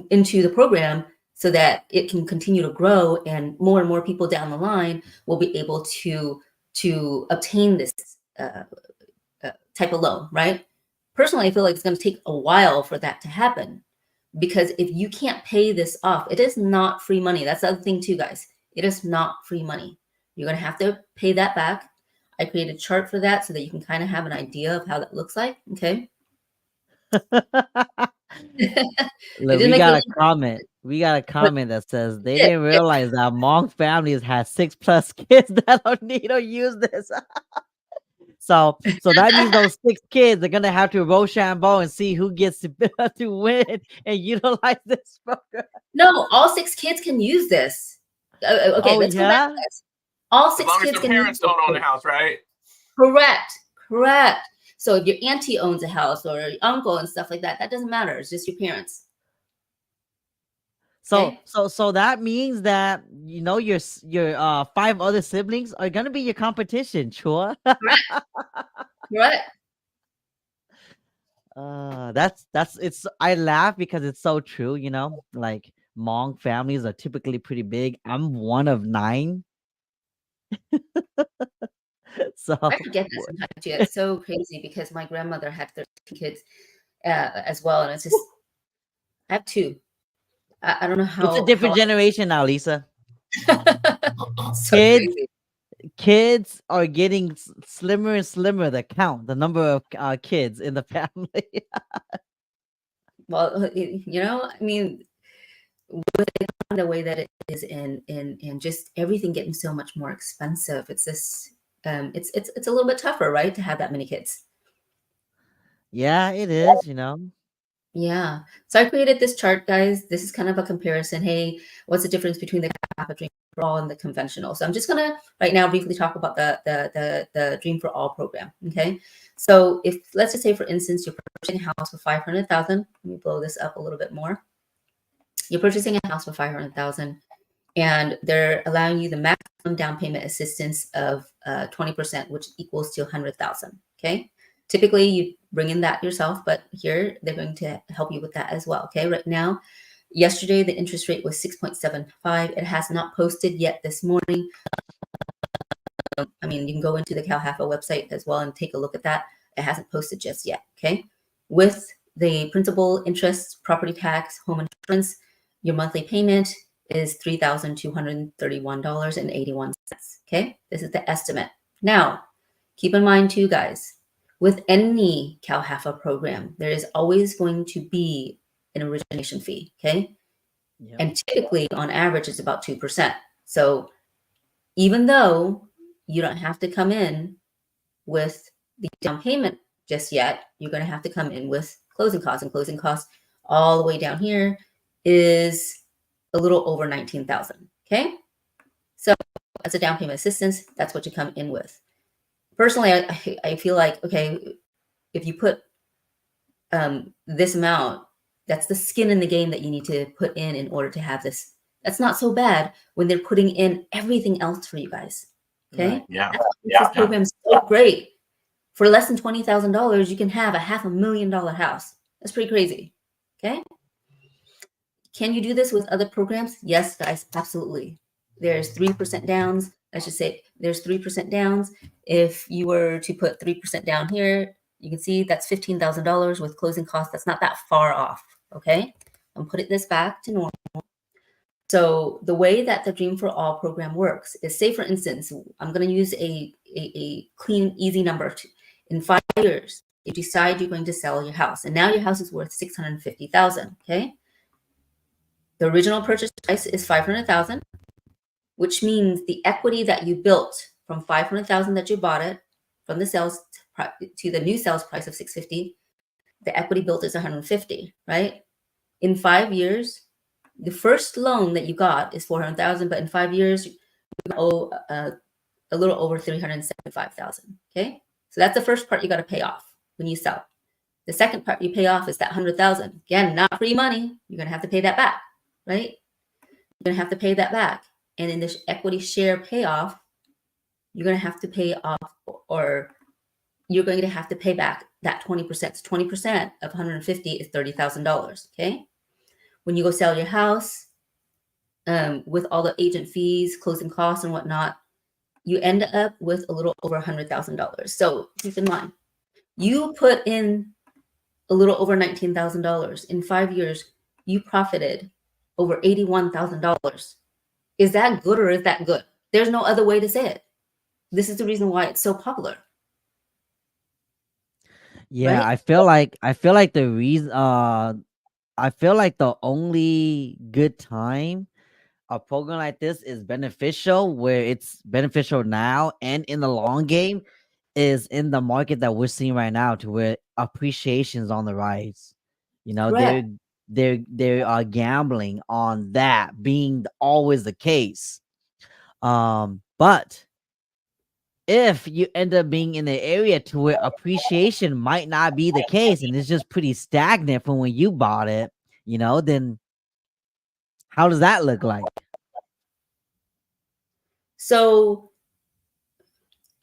into the program, so that it can continue to grow, and more people down the line will be able to obtain this type of loan, right? Personally, I feel like it's going to take a while for that to happen, because if you can't pay this off, it is not free money. That's the other thing too, guys. It is not free money. You're going to have to pay that back. I created a chart for that so that you can kind of have an idea of how that looks like. Okay. Look, we got a comment. We got a comment that says they didn't realize that Hmong families had 6+ kids that don't need to use this. So that means those 6 kids are gonna have to Rochambeau and see who gets to win and utilize this program. No, all 6 kids can use this. Okay, let's go back to this. All 6 kids can. Parents don't own a house, right? Correct. So if your auntie owns a house, or your uncle and stuff like that, that doesn't matter. It's just your parents. So that means that your 5 other siblings are gonna be your competition, Chua. Correct. It's I laugh because it's so true, like Hmong families are typically pretty big. I'm one of 9. So I forget that sometimes too. It's so crazy, because my grandmother had 13 kids as well, and it's just, I have 2. I don't know how. It's a different generation now, Lisa. So kids are getting slimmer and slimmer. The number of kids in the family. Well, I mean, with the way that it is, and just everything getting so much more expensive, it's this. It's a little bit tougher, right, to have that many kids. Yeah, it is. Yeah. So I created this chart, guys. This is kind of a comparison. Hey, what's the difference between the Dream for All and the conventional? So I'm just gonna right now briefly talk about the Dream for All program. Okay. So if, let's just say, for instance, you're purchasing a house for $500,000. Let me blow this up a little bit more. You're purchasing a house for $500,000, and they're allowing you the maximum down payment assistance of 20%, which equals to $100,000. Okay. Typically, you bring in that yourself, but here they're going to help you with that as well. Okay, right now, yesterday the interest rate was 6.75. It has not posted yet this morning. I mean, you can go into the CalHFA website as well and take a look at that. It hasn't posted just yet. Okay, with the principal, interest, property tax, home insurance, your monthly payment is $3,231.81. Okay, this is the estimate. Now, keep in mind too, guys. With any CalHFA program, there is always going to be an origination fee, okay? Yep. And typically, on average, it's about 2%. So even though you don't have to come in with the down payment just yet, you're going to have to come in with closing costs, and closing costs all the way down here is a little over 19,000. Okay, so as a down payment assistance, that's what you come in with. Personally, I feel like, okay, if you put this amount, that's the skin in the game that you need to put in order to have this. That's not so bad when they're putting in everything else for you guys. Okay. Right. Yeah. This program is so great. For less than $20,000, you can have a $500,000 house. That's pretty crazy. Okay. Can you do this with other programs? Yes, guys, absolutely. There's 3% downs. I should say there's 3% downs. If you were to put 3% down here, you can see that's $15,000 with closing costs. That's not that far off. Okay. I'm putting this back to normal. So the way that the Dream for All program works is, say, for instance, I'm going to use a clean, easy number. In 5 years, you decide you're going to sell your house, and now your house is worth $650,000. Okay. The original purchase price is $500,000, which means the equity that you built from $500,000 that you bought it from the sales to the new sales price of $650,000, the equity built is $150,000, right? In 5 years, the first loan that you got is $400,000, but in 5 years, you owe a little over $375,000. Okay, so that's the first part you got to pay off when you sell. The second part you pay off is that $100,000. Again, not free money. You're gonna have to pay that back, right? You're gonna have to pay that back. And in this equity share payoff, you're gonna have to pay off, or you're going to have to pay back that 20%. So 20% of $150,000 is $30,000. Okay. When you go sell your house, with all the agent fees, closing costs, and whatnot, you end up with a little over $100,000. So keep in mind, you put in a little over $19,000. In 5 years, you profited over $81,000. Is that good, or is that good? There's no other way to say it. This is the reason why it's so popular. Yeah, Right? I feel like the reason I feel like the only good time a program like this is beneficial, where it's beneficial now and in the long game, is in the market that we're seeing right now, to where appreciation is on the rise. You know, Correct. they are gambling on that being always the case. But if you end up being in the area to where appreciation might not be the case, and it's just pretty stagnant from when you bought it, you know, then how does that look like? So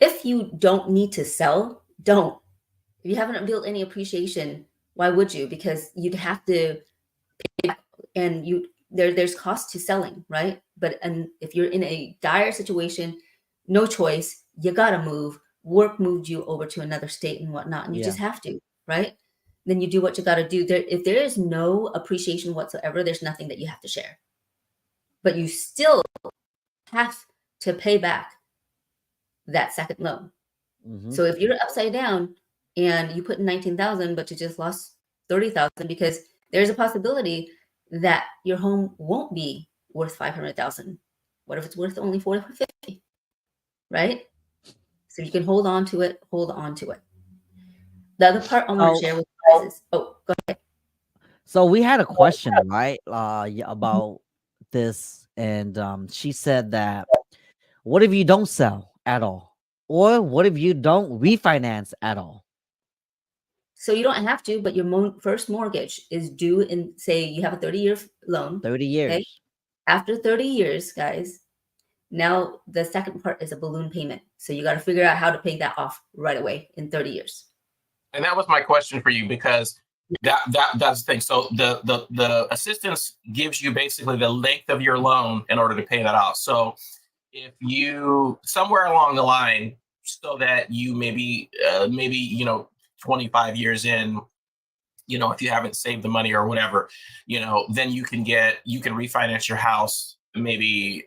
if you don't need to sell, don't. If you haven't built any appreciation, why would you? Because you'd have to pay back, and there's cost to selling, right? But and if you're in a dire situation, no choice, you gotta move. Work moved you over to another state and whatnot, and you Yeah. just have to, right? Then you do what you gotta do. If there is no appreciation whatsoever, there's nothing that you have to share. But you still have to pay back that second loan. Mhm. So if you're upside down and you put in 19,000, but you just lost 30,000, because there's a possibility that your home won't be worth 500,000. What if it's worth only 450? Right? So you can hold on to it. Hold on to it. The other part I want to share with you guys is, go ahead. So we had a question, right? About this, and she said that, what if you don't sell at all, or what if you don't refinance at all? So you don't have to, but your first mortgage is due in, say, you have a 30-year loan. 30 years. Okay? After 30 years, guys, now the second part is a balloon payment. So you got to figure out how to pay that off right away in 30 years. And that was my question for you, because that's the thing. So the assistance gives you basically the length of your loan in order to pay that off. So if you somewhere along the line, so that you maybe 25 years in, if you haven't saved the money or whatever, then you can refinance your house, maybe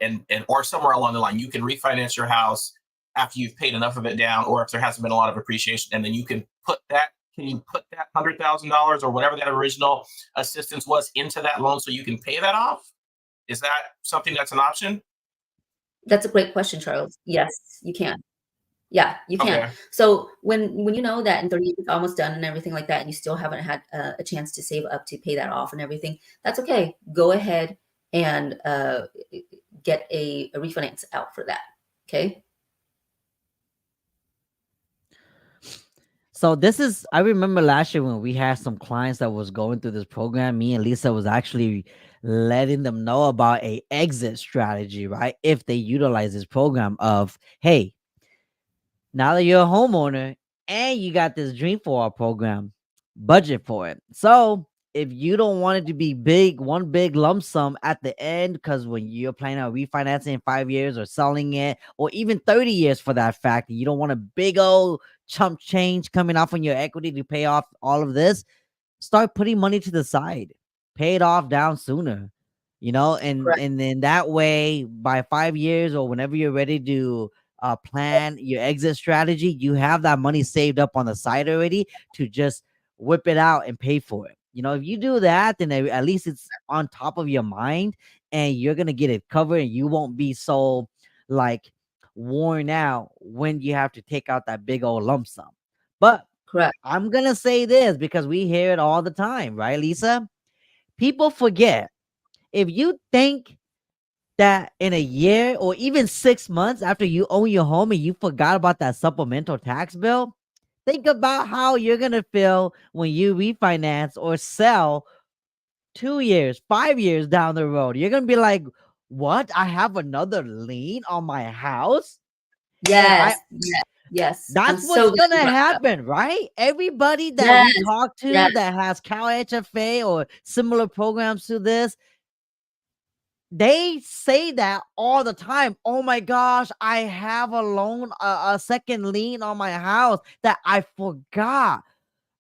and or somewhere along the line you can refinance your house after you've paid enough of it down, or if there hasn't been a lot of appreciation, and then you can put that can you put that $100,000 or whatever that original assistance was into that loan so you can pay that off? Is that something that's an option? That's a great question, Charles. Yes, you can. Yeah, you can. Okay. So when you know that in 30 years it's almost done and everything like that, and you still haven't had a chance to save up to pay that off and everything, that's okay. Go ahead and get a refinance out for that. Okay. So this is, I remember last year when we had some clients that was going through this program, me and Lisa was actually letting them know about a exit strategy, right? If they utilize this program of, hey, now that you're a homeowner and you got this Dream for All program, budget for it. So if you don't want it to be big, one big lump sum at the end, because when you're planning on refinancing in 5 years or selling it, or even 30 years for that fact, you don't want a big old chump change coming off on your equity to pay off all of this, start putting money to the side, pay it off down sooner, and Correct. then that way by 5 years or whenever you're ready to plan your exit strategy, you have that money saved up on the side already to just whip it out and pay for it. If you do that, then at least it's on top of your mind and you're gonna get it covered and you won't be so like worn out when you have to take out that big old lump sum. But Correct. I'm gonna say this because we hear it all the time, right, Lisa? People forget. If you think that in a year or even 6 months after you own your home and you forgot about that supplemental tax bill, think about how you're gonna feel when you refinance or sell 2 years, 5 years down the road. You're gonna be like, what? I have another lien on my house? And Yes. Yes. Yes. I'm that's so what's glad gonna you brought that up. happen, right? Everybody that Yes. we talk to Yes. that has Cal HFA or similar programs to this, they say that all the time. Oh my gosh, I have a loan, a second lien on my house that I forgot.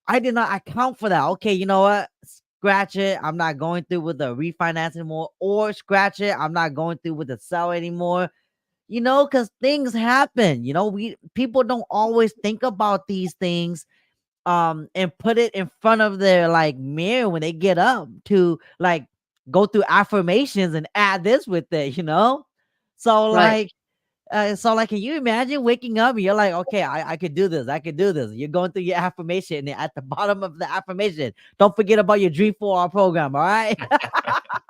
I did not account for that. Okay, you know what? Scratch it. I'm not going through with the refinance anymore, or scratch it. I'm not going through with the sell anymore. Because things happen. We people don't always think about these things and put it in front of their like mirror when they get up to like go through affirmations and add this with it. So Right. like can you imagine waking up and you're like, okay, I could do this, I could do this. You're going through your affirmation and at the bottom of the affirmation, don't forget about your Dream 4R program, all right?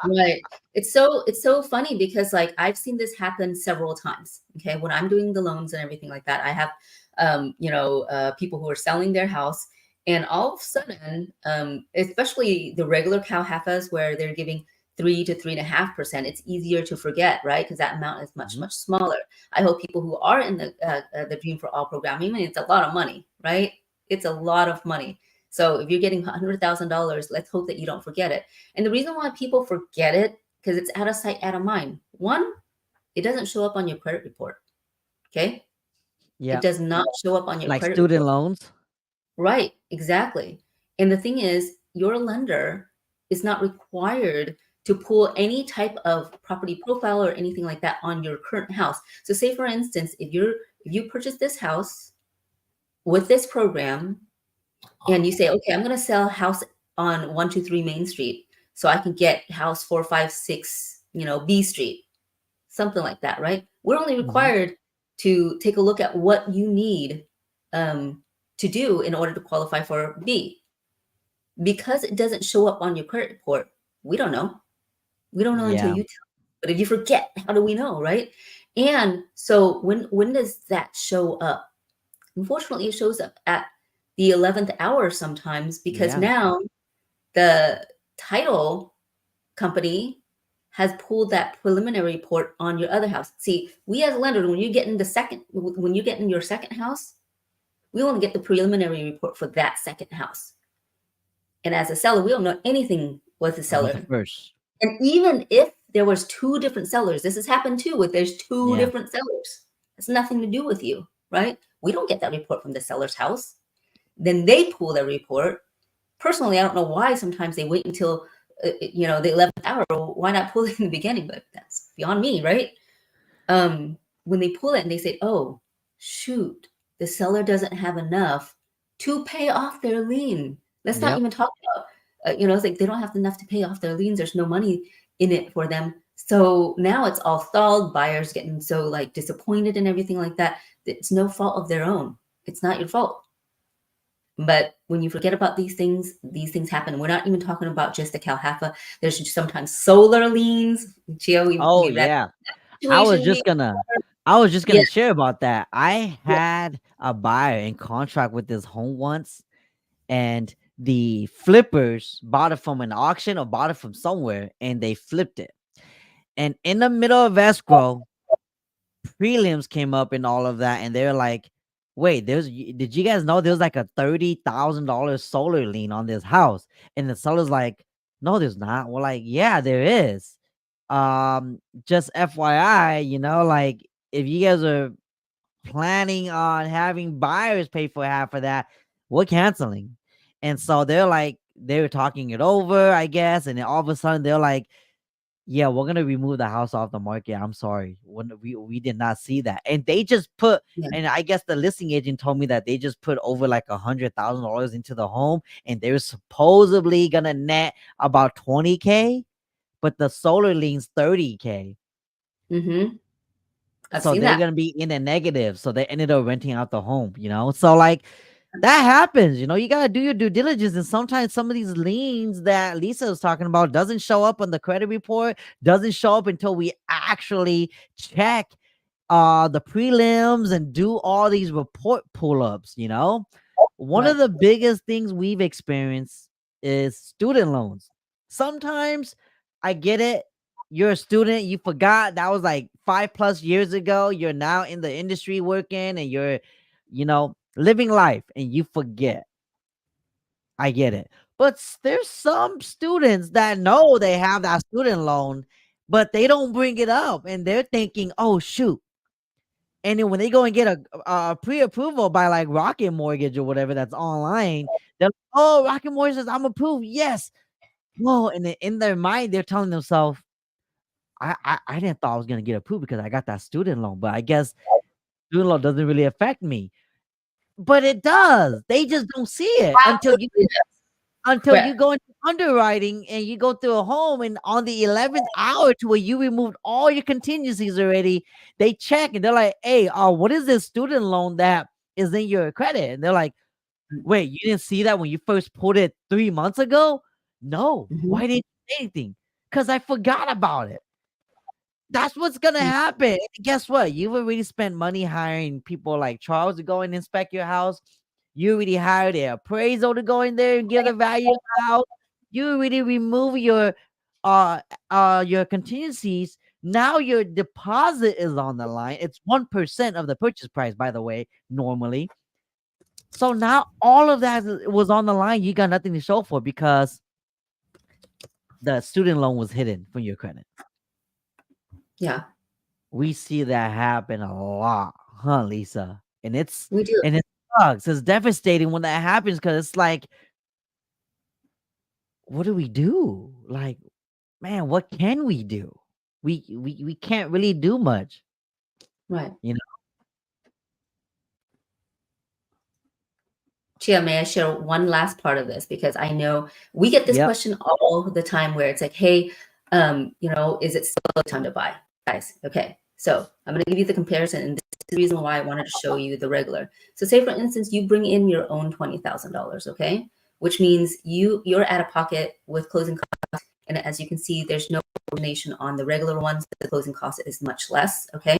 Right. It's so funny because like I've seen this happen several times. Okay. When I'm doing the loans and everything like that, I have people who are selling their house and all of a sudden, especially the regular cow halfas where they're giving 3 to 3.5%, it's easier to forget, right? Because that amount is much, Mhm. much smaller. I hope people who are in the Dream for All program, I mean, it's a lot of money, right? It's a lot of money. So if you're getting $100,000, let's hope that you don't forget it. And the reason why people forget it, because it's out of sight, out of mind. One, it doesn't show up on your credit report. Okay. It Yeah, does not show up on your like credit student report. loans. Right. Exactly. And the thing is, your lender is not required to pull any type of property profile or anything like that on your current house. So say for instance, if you purchase this house with this program and you say, okay, I'm going to sell a house on 123 Main Street so I can get house 456, B Street, something like that, right? We're only Mhm. required to take a look at what you need to do in order to qualify for B. Because it doesn't show up on your credit report, we don't know. We don't know until Yeah, you tell. But if you forget, how do we know, right? And so when does that show up? Unfortunately, it shows up at the 11th hour sometimes because yeah, now the title company has pulled that preliminary report on your other house. See, we as lenders, when you get in your second house, we only get the preliminary report for that second house. And as a seller, we don't know anything with the about the seller. first. And even if there was two different sellers, this has happened too, with there's two Yeah. different sellers. It's nothing to do with you, right? We don't get that report from the seller's house. Then they pull their report. Personally, I don't know why sometimes they wait until the 11th hour. Why not pull it in the beginning? But that's beyond me, right? When they pull it and they say, oh shoot, the seller doesn't have enough to pay off their lien. Let's not Yep. even talk about, it's like they don't have enough to pay off their liens. There's no money in it for them. So now it's all stalled. Buyers getting so like disappointed and everything like that. It's no fault of their own. It's not your fault. But when you forget about these things happen. We're not even talking about just the Calhafa. There's sometimes solar liens. Gio, Oh we read yeah. I was situation just before. gonna Yeah, share about that. I yeah. had a buyer in contract with this home once, and the flippers bought it from an auction or bought it from somewhere, and they flipped it. And in the middle of escrow, prelims came up and all of that, and they're like, "Wait, did you guys know there was like a $30,000 solar lien on this house?" And the seller's like, "No, there's not." We're like, "Yeah, there is. Just FYI, like if you guys are planning on having buyers pay for half of that, we're canceling." And so they were talking it over, I guess, and then all of a sudden they're like, "Yeah, we're gonna remove the house off the market. I'm sorry. We did not see that." And they just put, Yeah. and I guess the listing agent told me that they just put over like $100,000 into the home, and they were supposedly gonna net about 20K, but the solar lien's 30K. Mm-hmm. I've So seen they're that. gonna be in a negative. So they ended up renting out the home, So like that happens, you gotta do your due diligence. And sometimes some of these liens that Lisa was talking about doesn't show up on the credit report, doesn't show up until we actually check the prelims and do all these report pull-ups. One Right. of the biggest things we've experienced is student loans. Sometimes I get it. You're a student, you forgot that was like 5+ years ago. You're now in the industry working, and you're living life, and you forget. I get it. But there's some students that know they have that student loan, but they don't bring it up, and they're thinking, "Oh shoot." And then when they go and get a pre-approval by like Rocket Mortgage or whatever that's online, they're like, "Oh, Rocket Mortgage says I'm approved." Yes. Whoa. And then in their mind, they're telling themselves, I didn't thought I was gonna get approved because I got that student loan, but I guess student loan doesn't really affect me. But it does. They just don't see it Absolutely. until Right. you go into underwriting and you go through a home, and on the 11th hour to where you removed all your contingencies already, they check and they're like, "Hey, what is this student loan that is in your credit?" And they're like, "Wait, you didn't see that when you first pulled it 3 months ago?" "No." Mm-hmm. "Why didn't you say anything?" "Because I forgot about it." That's what's gonna happen. And guess what? You've already spent money hiring people like Charles to go and inspect your house. You already hired an appraisal to go in there and give the value of the house. You already remove your contingencies. Now your deposit is on the line. It's 1% of the purchase price, by the way, normally. So now all of that was on the line. You got nothing to show for because the student loan was hidden from your credit. Yeah, We see that happen a lot, huh, Lisa? we do. And it sucks. It's devastating when that happens because it's like, what do we do? Like, man, what can we do? We can't really do much, Right. you know. Chia, may I share one last part of this? Because I know we get this Yep. question all the time where it's like, hey, is it still a time to buy? Guys, okay. So I'm going to give you the comparison. And this is the reason why I wanted to show you the regular. So say, for instance, you bring in your own $20,000, okay? Which means you're out of pocket with closing costs. And as you can see, there's no coordination on the regular ones. The closing cost is much less, okay?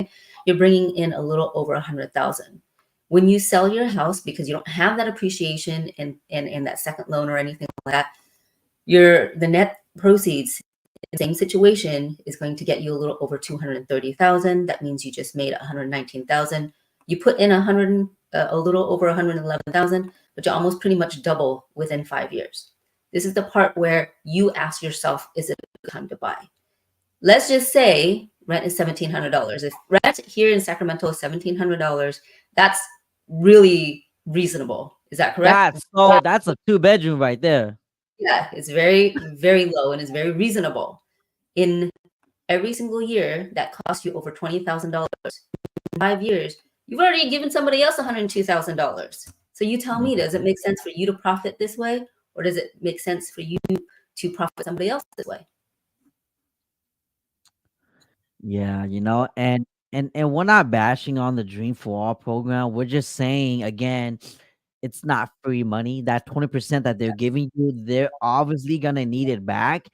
You're bringing in a little over 100,000. When you sell your house, because you don't have that appreciation in that second loan or anything like that, the net proceeds in the same situation is going to get you a little over 230,000. That means you just made 119,000. You put in a little over 111,000, but you almost pretty much double within 5 years. This is the part where you ask yourself, is it a good time to buy? Let's just say rent is $1,700. If rent here in Sacramento is $1,700, that's really reasonable. Is that correct? That's a 2-bedroom right there. Yeah, it's very, very low and it's very reasonable. In every single year, that costs you over $20,000. In 5 years, you've already given somebody else $102,000. So you tell me, does it make sense for you to profit this way, or does it make sense for you to profit somebody else this way? Yeah, and we're not bashing on the Dream for All program. We're just saying again, it's not free money. That 20% that they're giving you, they're obviously gonna need it back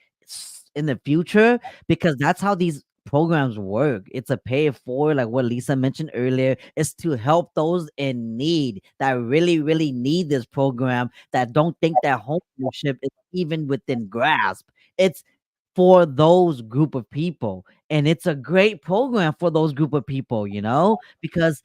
in the future because that's how these programs work. It's a pay it forward, like what Lisa mentioned earlier. It's to help those in need that really, really need this program that don't think that homeownership is even within grasp. It's for those group of people. And it's a great program for those group of people, because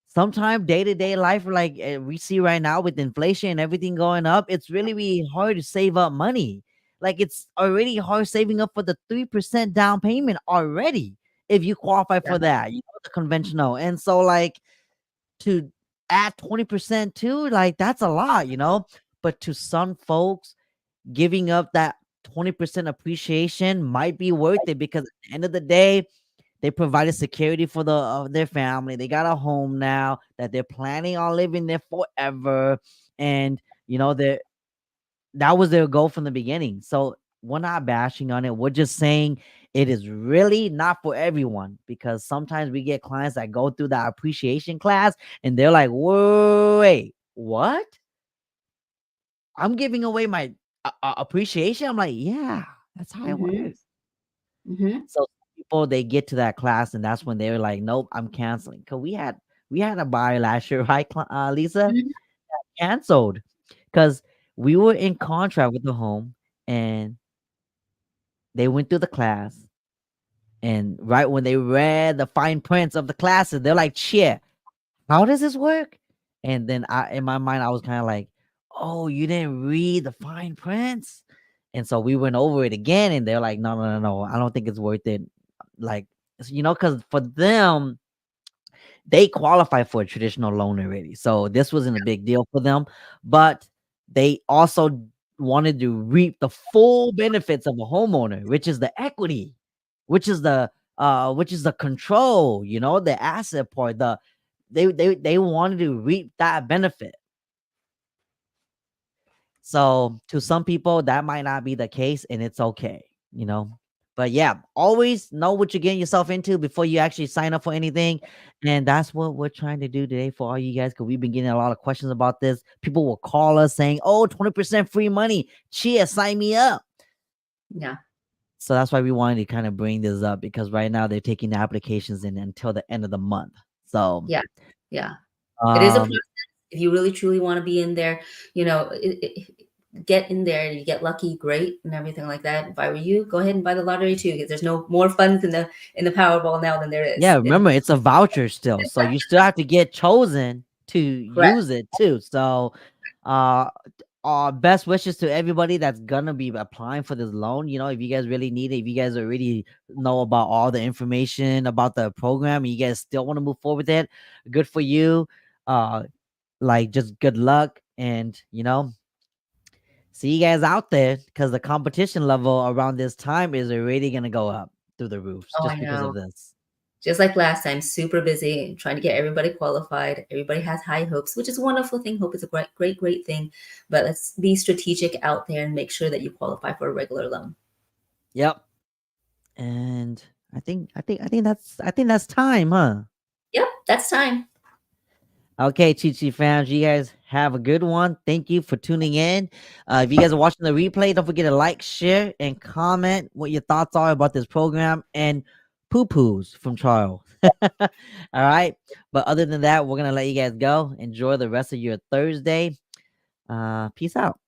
sometimes day-to-day life, like we see right now with inflation and everything going up, it's really, really hard to save up money. Like it's already hard saving up for the 3% down payment already if you qualify Yeah. for that, the conventional. And so like to add 20% too, like that's a lot, but to some folks giving up that 20% appreciation might be worth it because at the end of the day, they provided security for their family. They got a home now that they're planning on living there forever, and that was their goal from the beginning. So we're not bashing on it. We're just saying it is really not for everyone because sometimes we get clients that go through that appreciation class and they're like, "Wait, what? I'm giving away my appreciation?" I'm like, "Yeah, that's how it Mm-hmm. works." Mm-hmm. So people they get to that class and that's when they're like, "Nope, I'm canceling." Cause we had a buyer last year, right, Lisa? Mm-hmm. Canceled because we were in contract with the home and they went through the class. And right when they read the fine prints of the classes, they're like, "Shit, how does this work?" And then in my mind, I was kind of like, "Oh, you didn't read the fine prints?" And so we went over it again, and they're like, "No, no, no, no, I don't think it's worth it." Like, because for them, they qualify for a traditional loan already. So this wasn't a big deal for them, but they also wanted to reap the full benefits of a homeowner, which is the equity, which is the control, the asset part, they wanted to reap that benefit. So to some people, that might not be the case, and it's okay. But yeah, always know what you're getting yourself into before you actually sign up for anything. And that's what we're trying to do today for all you guys, because we've been getting a lot of questions about this. People will call us saying, "Oh, 20% free money. Chia, sign me up." Yeah. So that's why we wanted to kind of bring this up because right now they're taking the applications in until the end of the month. So Yeah. Yeah. It is a process. um If you really truly want to be in there, get in there. You get lucky, great, and everything like that. If I were you, go ahead and buy the lottery too, because there's no more funds in the Powerball now than there yeah, is. remember it's a voucher still. So you still have to get chosen to Correct. use it too. So uh best wishes to everybody that's gonna be applying for this loan. If you guys really need it, if you guys already know about all the information about the program and you guys still want to move forward with it, good for you. Like just good luck, and see you guys out there because the competition level around this time is already gonna go up through the roofs Oh, I just because of know. this. Just like last time, super busy trying to get everybody qualified. Everybody has high hopes, which is a wonderful thing. Hope is a great, great, great thing. But let's be strategic out there and make sure that you qualify for a regular loan. Yep. And I think that's time, huh? Yep, that's time. Okay, Chi fans, you guys have a good one. Thank you for tuning in. If you guys are watching the replay, don't forget to like, share, and comment what your thoughts are about this program and poo-poos from Charles. All right. But other than that, we're gonna let you guys go. Enjoy the rest of your Thursday. Peace out.